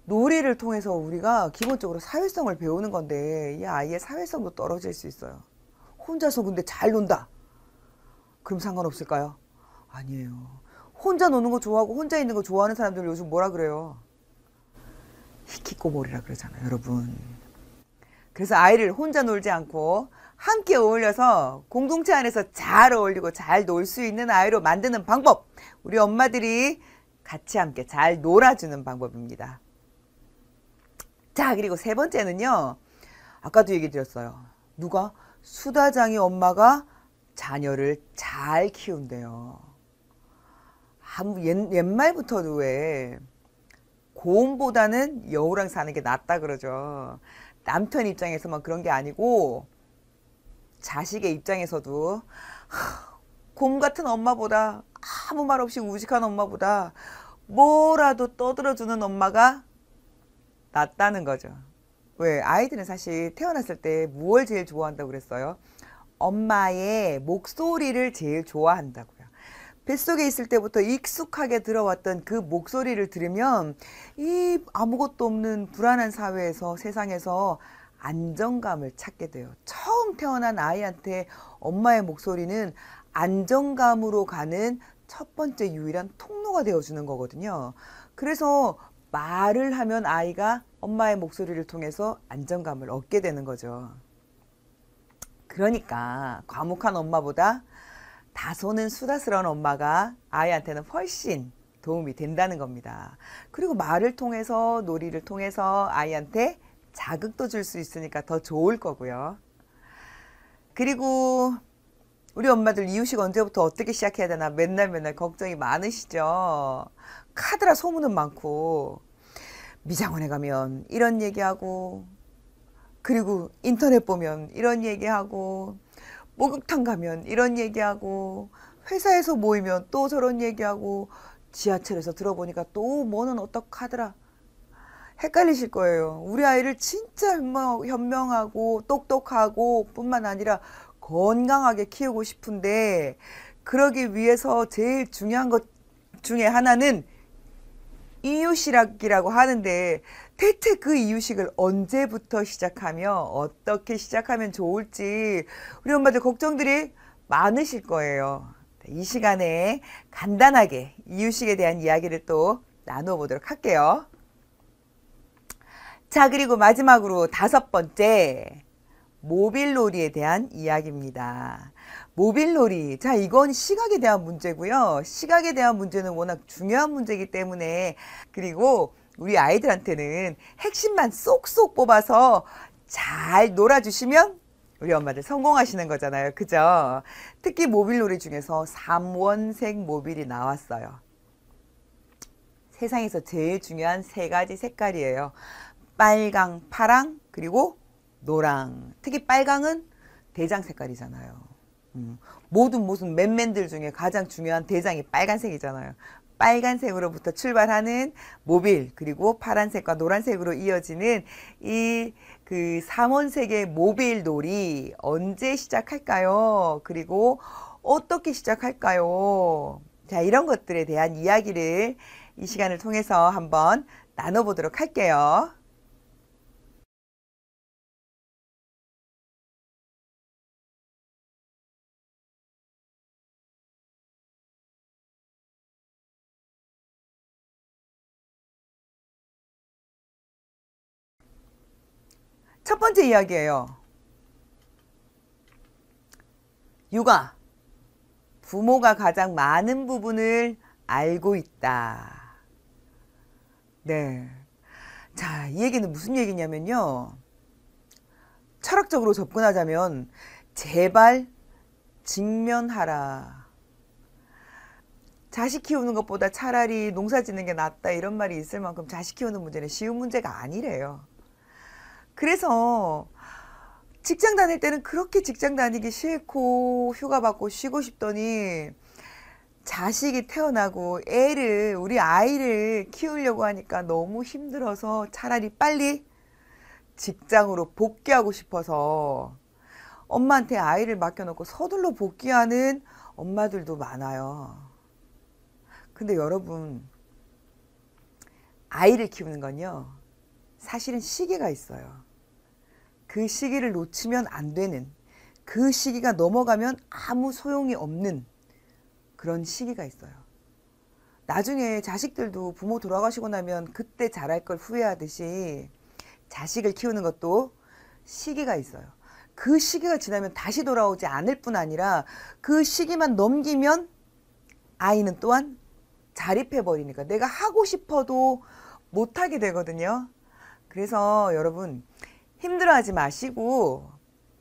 놀이를 통해서 우리가 기본적으로 사회성을 배우는 건데 이 아이의 사회성도 떨어질 수 있어요. 혼자서 근데 잘 논다. 그럼 상관없을까요? 아니에요. 혼자 노는 거 좋아하고 혼자 있는 거 좋아하는 사람들 요즘 뭐라 그래요? 히키코모리라 그러잖아요, 여러분. 그래서 아이를 혼자 놀지 않고 함께 어울려서 공동체 안에서 잘 어울리고 잘 놀 수 있는 아이로 만드는 방법. 우리 엄마들이 같이 함께 잘 놀아주는 방법입니다. 자, 그리고 세 번째는요. 아까도 얘기 드렸어요. 누가? 수다장이 엄마가 자녀를 잘 키운대요. 옛말부터도 왜 고음보다는 여우랑 사는 게 낫다 그러죠. 남편 입장에서만 그런 게 아니고 자식의 입장에서도 곰 같은 엄마보다, 아무 말 없이 우직한 엄마보다 뭐라도 떠들어주는 엄마가 낫다는 거죠. 왜? 아이들은 사실 태어났을 때 무엇을 제일 좋아한다고 그랬어요? 엄마의 목소리를 제일 좋아한다고요. 뱃속에 있을 때부터 익숙하게 들어왔던 그 목소리를 들으면 이 아무것도 없는 불안한 사회에서, 세상에서 안정감을 찾게 돼요. 처음 태어난 아이한테 엄마의 목소리는 안정감으로 가는 첫 번째 유일한 통로가 되어주는 거거든요. 그래서 말을 하면 아이가 엄마의 목소리를 통해서 안정감을 얻게 되는 거죠. 그러니까 과묵한 엄마보다 다소는 수다스러운 엄마가 아이한테는 훨씬 도움이 된다는 겁니다. 그리고 말을 통해서, 놀이를 통해서 아이한테 자극도 줄 수 있으니까 더 좋을 거고요. 그리고 우리 엄마들 이유식 언제부터 어떻게 시작해야 되나 맨날 걱정이 많으시죠. 카드라 소문은 많고 미장원에 가면 이런 얘기하고, 그리고 인터넷 보면 이런 얘기하고, 목욕탕 가면 이런 얘기하고, 회사에서 모이면 또 저런 얘기하고, 지하철에서 들어보니까 또 뭐는 어떡하더라. 헷갈리실 거예요. 우리 아이를 진짜 현명하고 똑똑하고 뿐만 아니라 건강하게 키우고 싶은데, 그러기 위해서 제일 중요한 것 중에 하나는 이유식이라고 하는데, 대체 그 이유식을 언제부터 시작하며 어떻게 시작하면 좋을지 우리 엄마들 걱정들이 많으실 거예요. 이 시간에 간단하게 이유식에 대한 이야기를 또 나누어 보도록 할게요. 자, 그리고 마지막으로 다섯 번째, 모빌놀이에 대한 이야기입니다. 모빌놀이. 자, 이건 시각에 대한 문제고요. 시각에 대한 문제는 워낙 중요한 문제이기 때문에, 그리고 우리 아이들한테는 핵심만 쏙쏙 뽑아서 잘 놀아주시면 우리 엄마들 성공하시는 거잖아요. 그죠? 특히 모빌놀이 중에서 삼원색 모빌이 나왔어요. 세상에서 제일 중요한 세 가지 색깔이에요. 빨강, 파랑, 그리고 노랑. 특히 빨강은 대장 색깔이잖아요. 무슨 맨맨들 중에 가장 중요한 대장이 빨간색이잖아요. 빨간색으로부터 출발하는 모빌, 그리고 파란색과 노란색으로 이어지는 이 그 삼원색의 모빌 놀이 언제 시작할까요? 그리고 어떻게 시작할까요? 자, 이런 것들에 대한 이야기를 이 시간을 통해서 한번 나눠보도록 할게요. 첫 번째 이야기예요. 육아. 부모가 가장 많은 부분을 알고 있다. 네. 자, 이 얘기는 무슨 얘기냐면요. 철학적으로 접근하자면 제발 직면하라. 자식 키우는 것보다 차라리 농사 짓는 게 낫다 이런 말이 있을 만큼 자식 키우는 문제는 쉬운 문제가 아니래요. 그래서 직장 다닐 때는 그렇게 직장 다니기 싫고 휴가 받고 쉬고 싶더니 자식이 태어나고 우리 아이를 키우려고 하니까 너무 힘들어서 차라리 빨리 직장으로 복귀하고 싶어서 엄마한테 아이를 맡겨놓고 서둘러 복귀하는 엄마들도 많아요. 근데 여러분, 아이를 키우는 건요, 사실은 시기가 있어요. 그 시기를 놓치면 안 되는, 그 시기가 넘어가면 아무 소용이 없는 그런 시기가 있어요. 나중에 자식들도 부모 돌아가시고 나면 그때 잘할 걸 후회하듯이 자식을 키우는 것도 시기가 있어요. 그 시기가 지나면 다시 돌아오지 않을 뿐 아니라 그 시기만 넘기면 아이는 또한 자립해버리니까 내가 하고 싶어도 못하게 되거든요. 그래서 여러분, 힘들어하지 마시고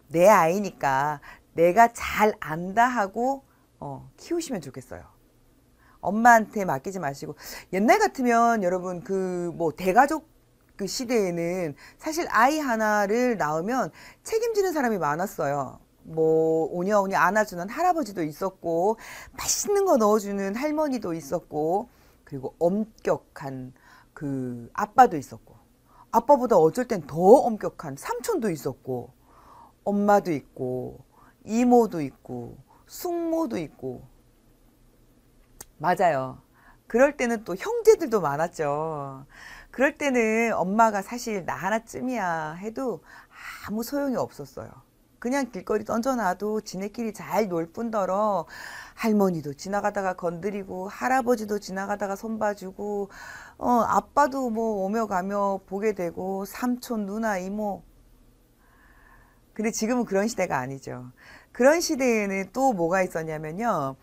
내 아이니까 내가 잘 안다 하고 키우시면 좋겠어요. 엄마한테 맡기지 마시고. 옛날 같으면 여러분 대가족 그 시대에는 사실 아이 하나를 낳으면 책임지는 사람이 많았어요. 오냐오냐 안아주는 할아버지도 있었고, 맛있는 거 넣어주는 할머니도 있었고, 그리고 엄격한 그 아빠도 있었고, 아빠보다 어쩔 땐 더 엄격한 삼촌도 있었고, 엄마도 있고, 이모도 있고, 숙모도 있고. 맞아요. 그럴 때는 또 형제들도 많았죠. 그럴 때는 엄마가 사실 나 하나쯤이야 해도 아무 소용이 없었어요. 그냥 길거리 던져놔도 지네끼리 잘 놀 뿐더러 할머니도 지나가다가 건드리고 할아버지도 지나가다가 손봐주고 아빠도 오며 가며 보게 되고 삼촌, 누나, 이모. 근데 지금은 그런 시대가 아니죠. 그런 시대에는 또 뭐가 있었냐면요.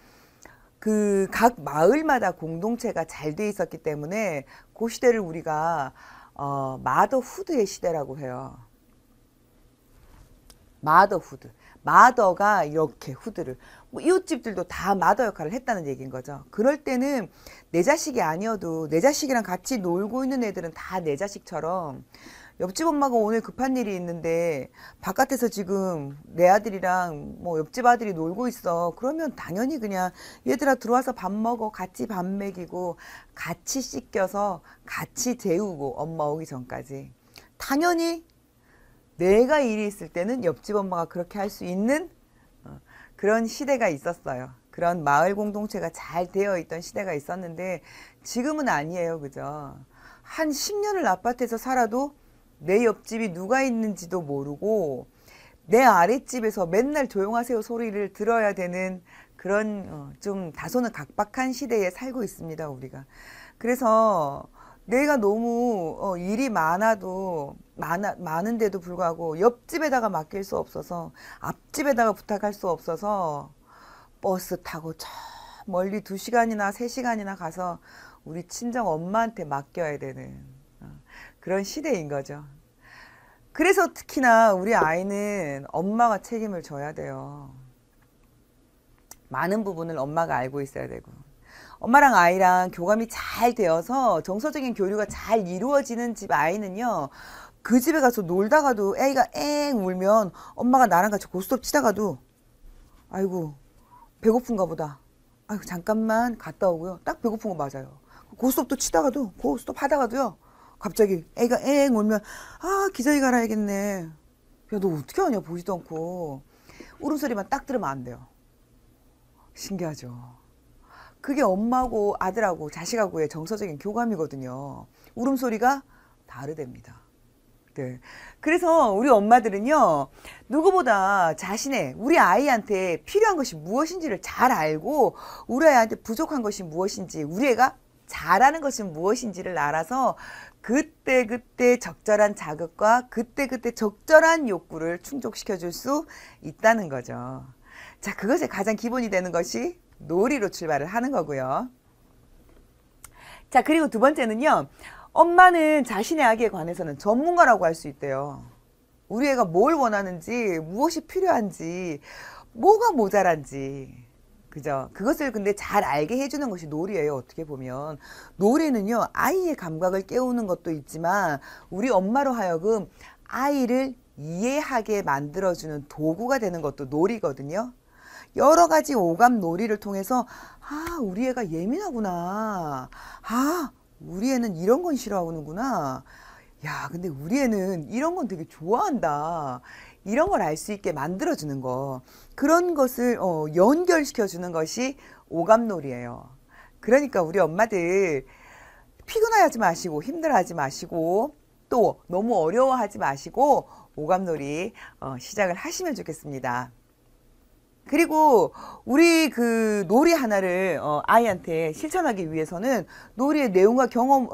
각 마을마다 공동체가 잘 돼 있었기 때문에 그 시대를 우리가 마더후드의 시대라고 해요. 마더후드. 마더가 이렇게 후드를, 이웃집들도 다 마더 역할을 했다는 얘기인 거죠. 그럴 때는 내 자식이 아니어도 내 자식이랑 같이 놀고 있는 애들은 다 내 자식처럼, 옆집 엄마가 오늘 급한 일이 있는데 바깥에서 지금 내 아들이랑 옆집 아들이 놀고 있어. 그러면 당연히 그냥 얘들아 들어와서 밥 먹어. 같이 밥 먹이고 같이 씻겨서 같이 재우고, 엄마 오기 전까지. 당연히 내가 일이 있을 때는 옆집 엄마가 그렇게 할 수 있는 그런 시대가 있었어요. 그런 마을 공동체가 잘 되어 있던 시대가 있었는데 지금은 아니에요. 그죠? 한 10년을 아파트에서 살아도 내 옆집이 누가 있는지도 모르고 내 아랫집에서 맨날 조용하세요 소리를 들어야 되는 그런 좀 다소는 각박한 시대에 살고 있습니다, 우리가. 그래서 내가 너무 일이 많은데도 불구하고 옆집에다가 맡길 수 없어서, 앞집에다가 부탁할 수 없어서 버스 타고 저 멀리 2시간이나 3시간이나 가서 우리 친정 엄마한테 맡겨야 되는 그런 시대인 거죠. 그래서 특히나 우리 아이는 엄마가 책임을 져야 돼요. 많은 부분을 엄마가 알고 있어야 되고, 엄마랑 아이랑 교감이 잘 되어서 정서적인 교류가 잘 이루어지는 집 아이는요, 그 집에 가서 놀다가도 애가 엥 울면 엄마가 나랑 같이 고스톱 치다가도 아이고 배고픈가 보다, 아이고 잠깐만 갔다 오고요, 딱 배고픈 거 맞아요. 고스톱도 치다가도, 고스톱 하다가도요, 갑자기 애가 엥 울면 기저귀 갈아야겠네. 야, 너 어떻게 하냐, 보지도 않고. 울음소리만 딱 들으면 안 돼요. 신기하죠. 그게 엄마하고 아들하고 자식하고의 정서적인 교감이거든요. 울음소리가 다르답니다. 네. 그래서 우리 엄마들은요, 누구보다 우리 아이한테 필요한 것이 무엇인지를 잘 알고, 우리 아이한테 부족한 것이 무엇인지, 우리 애가 잘하는 것이 무엇인지를 알아서 그때그때 적절한 자극과 그때그때 적절한 욕구를 충족시켜 줄 수 있다는 거죠. 자, 그것의 가장 기본이 되는 것이 놀이로 출발을 하는 거고요. 자, 그리고 두 번째는요. 엄마는 자신의 아기에 관해서는 전문가라고 할 수 있대요. 우리 애가 뭘 원하는지, 무엇이 필요한지, 뭐가 모자란지. 그죠? 그것을 근데 잘 알게 해주는 것이 놀이예요. 어떻게 보면. 놀이는요, 아이의 감각을 깨우는 것도 있지만, 우리 엄마로 하여금 아이를 이해하게 만들어주는 도구가 되는 것도 놀이거든요. 여러 가지 오감 놀이를 통해서, 아, 우리 애가 예민하구나. 아, 우리 애는 이런 건 싫어하는구나. 야, 근데 우리 애는 이런 건 되게 좋아한다. 이런 걸 알 수 있게 만들어주는 거. 그런 것을 연결시켜주는 것이 오감놀이예요. 그러니까 우리 엄마들 피곤하지 마시고 힘들어하지 마시고 또 너무 어려워하지 마시고 오감놀이 시작을 하시면 좋겠습니다. 그리고 우리 그 놀이 하나를 아이한테 실천하기 위해서는 놀이의 내용과 경험,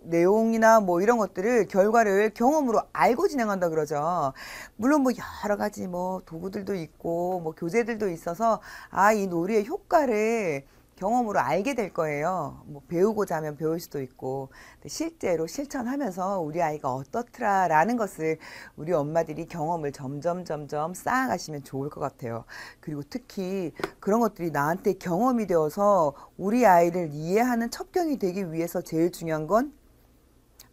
내용이나 이런 것들을 결과를 경험으로 알고 진행한다 그러죠. 물론 여러 가지 도구들도 있고 교재들도 있어서 이 놀이의 효과를 경험으로 알게 될 거예요. 배우고자 하면 배울 수도 있고 실제로 실천하면서 우리 아이가 어떻더라라는 것을 우리 엄마들이 경험을 점점 쌓아가시면 좋을 것 같아요. 그리고 특히 그런 것들이 나한테 경험이 되어서 우리 아이를 이해하는 첩경이 되기 위해서 제일 중요한 건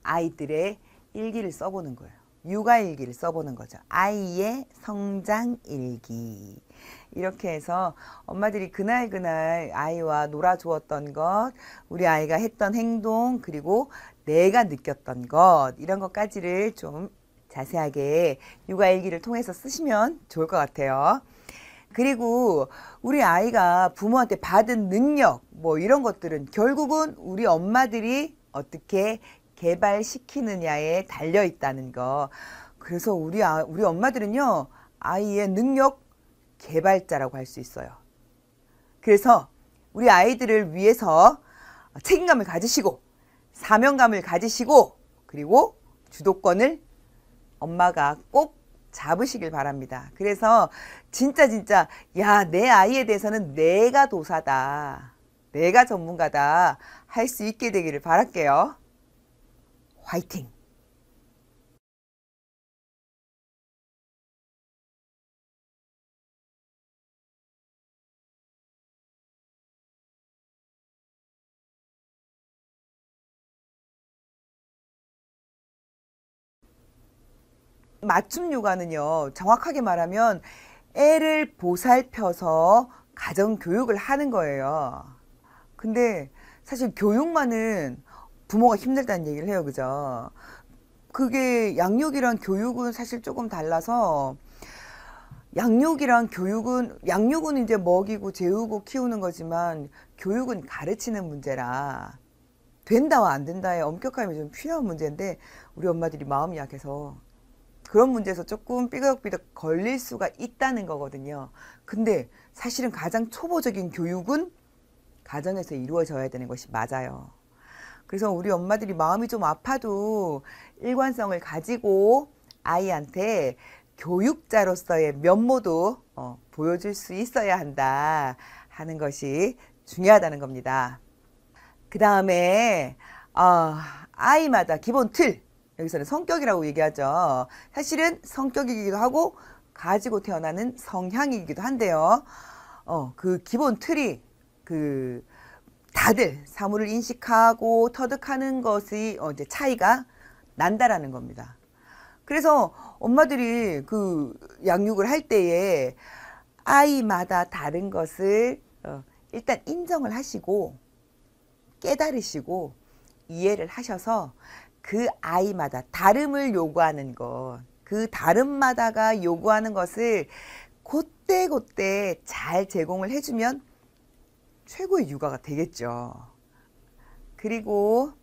아이들의 일기를 써보는 거예요. 육아일기를 써보는 거죠. 아이의 성장일기. 이렇게 해서 엄마들이 그날 아이와 놀아주었던 것, 우리 아이가 했던 행동, 그리고 내가 느꼈던 것, 이런 것까지를 좀 자세하게 육아일기를 통해서 쓰시면 좋을 것 같아요. 그리고 우리 아이가 부모한테 받은 능력, 이런 것들은 결국은 우리 엄마들이 어떻게 개발시키느냐에 달려 있다는 거. 그래서 우리 엄마들은요, 아이의 능력 개발자라고 할 수 있어요. 그래서 우리 아이들을 위해서 책임감을 가지시고 사명감을 가지시고 그리고 주도권을 엄마가 꼭 잡으시길 바랍니다. 그래서 진짜 야, 내 아이에 대해서는 내가 도사다, 내가 전문가다 할 수 있게 되기를 바랄게요. 화이팅! 맞춤 육아는요, 정확하게 말하면 애를 보살펴서 가정교육을 하는 거예요. 근데 사실 교육만은 부모가 힘들다는 얘기를 해요. 그죠? 그게 양육이랑 교육은 사실 조금 달라서 양육이랑 양육은 이제 먹이고 재우고 키우는 거지만 교육은 가르치는 문제라 된다와 안 된다의 엄격함이 좀 필요한 문제인데 우리 엄마들이 마음이 약해서 그런 문제에서 조금 삐걱삐걱 걸릴 수가 있다는 거거든요. 근데 사실은 가장 초보적인 교육은 가정에서 이루어져야 되는 것이 맞아요. 그래서 우리 엄마들이 마음이 좀 아파도 일관성을 가지고 아이한테 교육자로서의 면모도 보여줄 수 있어야 한다 하는 것이 중요하다는 겁니다. 그 다음에 아이마다 기본 틀, 여기서는 성격이라고 얘기하죠. 사실은 성격이기도 하고 가지고 태어나는 성향이기도 한데요. 그 기본 틀이 다들 사물을 인식하고 터득하는 것이 이제 차이가 난다라는 겁니다. 그래서 엄마들이 그 양육을 할 때에 아이마다 다른 것을 일단 인정을 하시고 깨달으시고 이해를 하셔서 그 아이마다 다름을 요구하는 것, 그 다름마다가 요구하는 것을 그때 잘 제공을 해주면 최고의 육아가 되겠죠. 그리고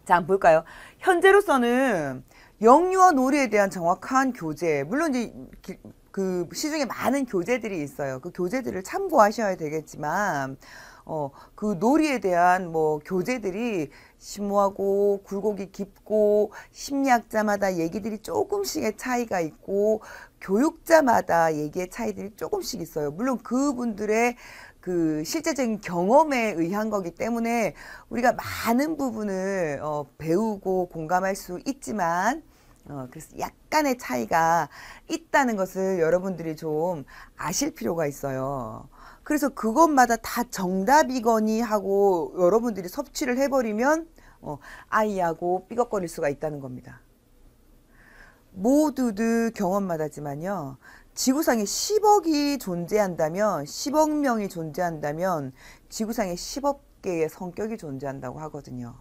자, 한번 볼까요? 현재로서는 영유아 놀이에 대한 정확한 교재, 물론 이제 그 시중에 많은 교재들이 있어요. 그 교재들을 참고하셔야 되겠지만 그 놀이에 대한 뭐 교재들이 심오하고 굴곡이 깊고 심리학자마다 얘기들이 조금씩의 차이가 있고 교육자마다 얘기의 차이들이 조금씩 있어요. 물론 그분들의 그 실제적인 경험에 의한 거기 때문에 우리가 많은 부분을 배우고 공감할 수 있지만 그래서 약간의 차이가 있다는 것을 여러분들이 좀 아실 필요가 있어요. 그래서 그것마다 다 정답이거니 하고 여러분들이 섭취를 해버리면 아이하고 삐걱거릴 수가 있다는 겁니다. 모두들 경험마다지만요. 지구상에 10억이 존재한다면 10억 명이 존재한다면 지구상에 10억 개의 성격이 존재한다고 하거든요.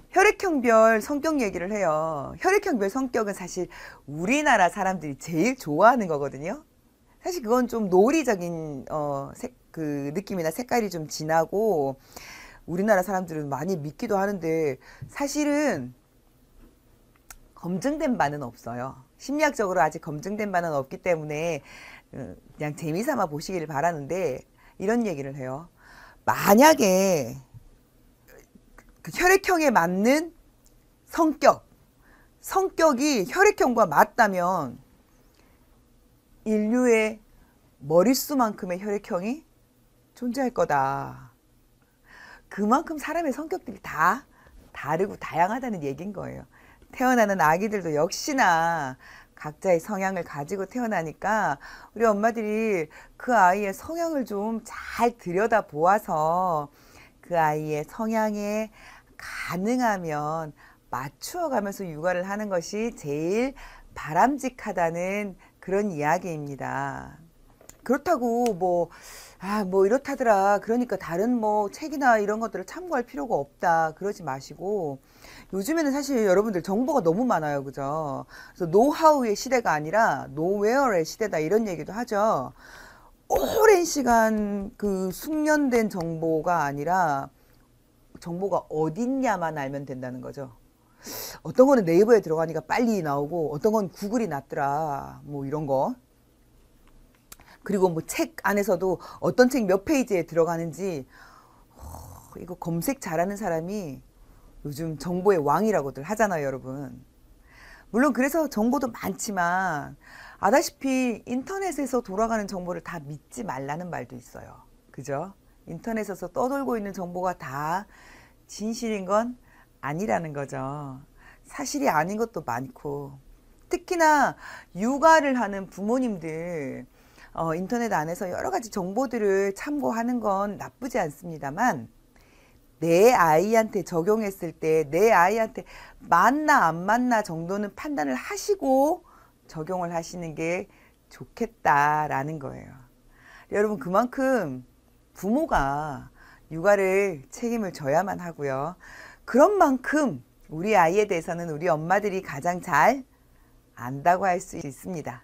혈액형별 성격 얘기를 해요. 혈액형별 성격은 사실 우리나라 사람들이 제일 좋아하는 거거든요. 사실 그건 좀 논리적인 그 느낌이나 색깔이 좀 진하고 우리나라 사람들은 많이 믿기도 하는데 사실은 검증된 바는 없어요. 심리학적으로 아직 검증된 바는 없기 때문에 그냥 재미삼아 보시기를 바라는데 이런 얘기를 해요. 만약에 그 혈액형에 맞는 성격이 혈액형과 맞다면 인류의 머릿수만큼의 혈액형이 존재할 거다. 그만큼 사람의 성격들이 다 다르고 다양하다는 얘기인 거예요. 태어나는 아기들도 역시나 각자의 성향을 가지고 태어나니까 우리 엄마들이 그 아이의 성향을 좀 잘 들여다보아서 그 아이의 성향에 가능하면 맞추어 가면서 육아를 하는 것이 제일 바람직하다는 그런 이야기입니다. 그렇다고 뭐 이렇다더라. 그러니까 다른 뭐 책이나 이런 것들을 참고할 필요가 없다. 그러지 마시고 요즘에는 사실 여러분들 정보가 너무 많아요. 그죠? 그래서 노하우의 시대가 아니라 노웨어의 시대다. 이런 얘기도 하죠. 오랜 시간 그 숙련된 정보가 아니라 정보가 어딨냐만 알면 된다는 거죠. 어떤 거는 네이버에 들어가니까 빨리 나오고 어떤 건 구글이 낫더라. 뭐 이런 거. 그리고 뭐 책 안에서도 어떤 책 몇 페이지에 들어가는지 이거 검색 잘하는 사람이 요즘 정보의 왕이라고들 하잖아요, 여러분. 물론 그래서 정보도 많지만 아다시피 인터넷에서 돌아가는 정보를 다 믿지 말라는 말도 있어요. 그죠? 인터넷에서 떠돌고 있는 정보가 다 진실인 건 아니라는 거죠. 사실이 아닌 것도 많고 특히나 육아를 하는 부모님들 인터넷 안에서 여러 가지 정보들을 참고하는 건 나쁘지 않습니다만 내 아이한테 적용했을 때 내 아이한테 맞나 안 맞나 정도는 판단을 하시고 적용을 하시는 게 좋겠다라는 거예요. 여러분 그만큼 부모가 육아를 책임을 져야만 하고요. 그런 만큼 우리 아이에 대해서는 우리 엄마들이 가장 잘 안다고 할 수 있습니다.